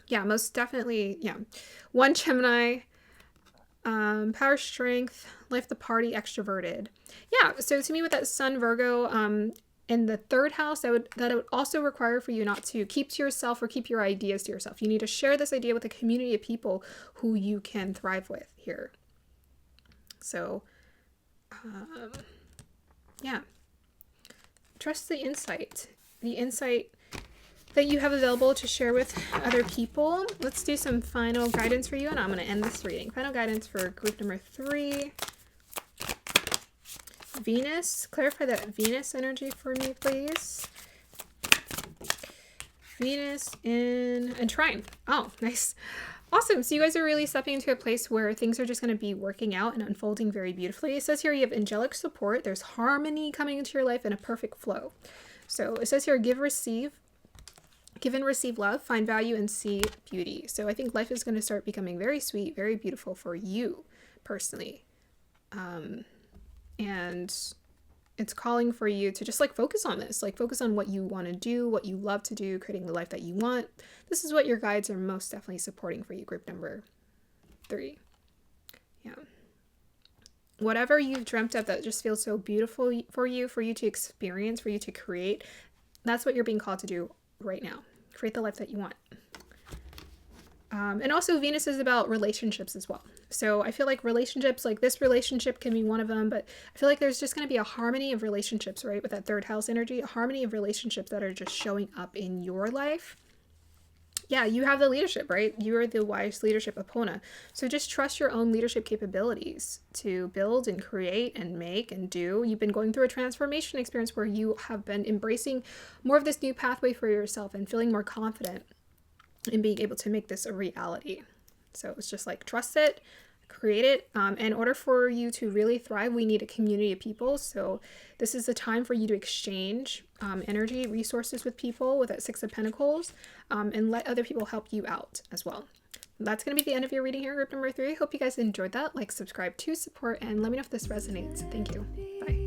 yeah, most definitely, yeah. One Gemini, power, strength, life of the party, extroverted. Yeah, so to me with that Sun Virgo in the third house, that would also require for you not to keep to yourself or keep your ideas to yourself. You need to share this idea with a community of people who you can thrive with here. So, yeah. Trust the insight that you have available to share with other people. Let's do some final guidance for you, and I'm going to end this reading. Final guidance for group number 3. Venus. Clarify that Venus energy for me, please. Venus and Trine. Oh, nice. Awesome. So you guys are really stepping into a place where things are just going to be working out and unfolding very beautifully. It says here you have angelic support. There's harmony coming into your life and a perfect flow. So it says here give and receive love, find value, and see beauty. So I think life is going to start becoming very sweet, very beautiful for you personally. And it's calling for you to just like focus on this, like focus on what you want to do, what you love to do, creating the life that you want. This is what your guides are most definitely supporting for you, group number 3. Yeah. Whatever you've dreamt of that just feels so beautiful for you to experience, for you to create, that's what you're being called to do right now. Create the life that you want. And also Venus is about relationships as well. So I feel like relationships, like this relationship can be one of them, but I feel like there's just going to be a harmony of relationships, right? With that third house energy, a harmony of relationships that are just showing up in your life. Yeah, you have the leadership, right? You are the wise leadership opponent. So just trust your own leadership capabilities to build and create and make and do. You've been going through a transformation experience where you have been embracing more of this new pathway for yourself and feeling more confident in being able to make this a reality. So it's just like trust it, create it. In order for you to really thrive, we need a community of people. So this is the time for you to exchange energy, resources with people with that 6 of Pentacles, and let other people help you out as well. That's going to be the end of your reading here, group number 3. Hope you guys enjoyed that. Like, subscribe to support, and let me know if this resonates. Thank you. Bye.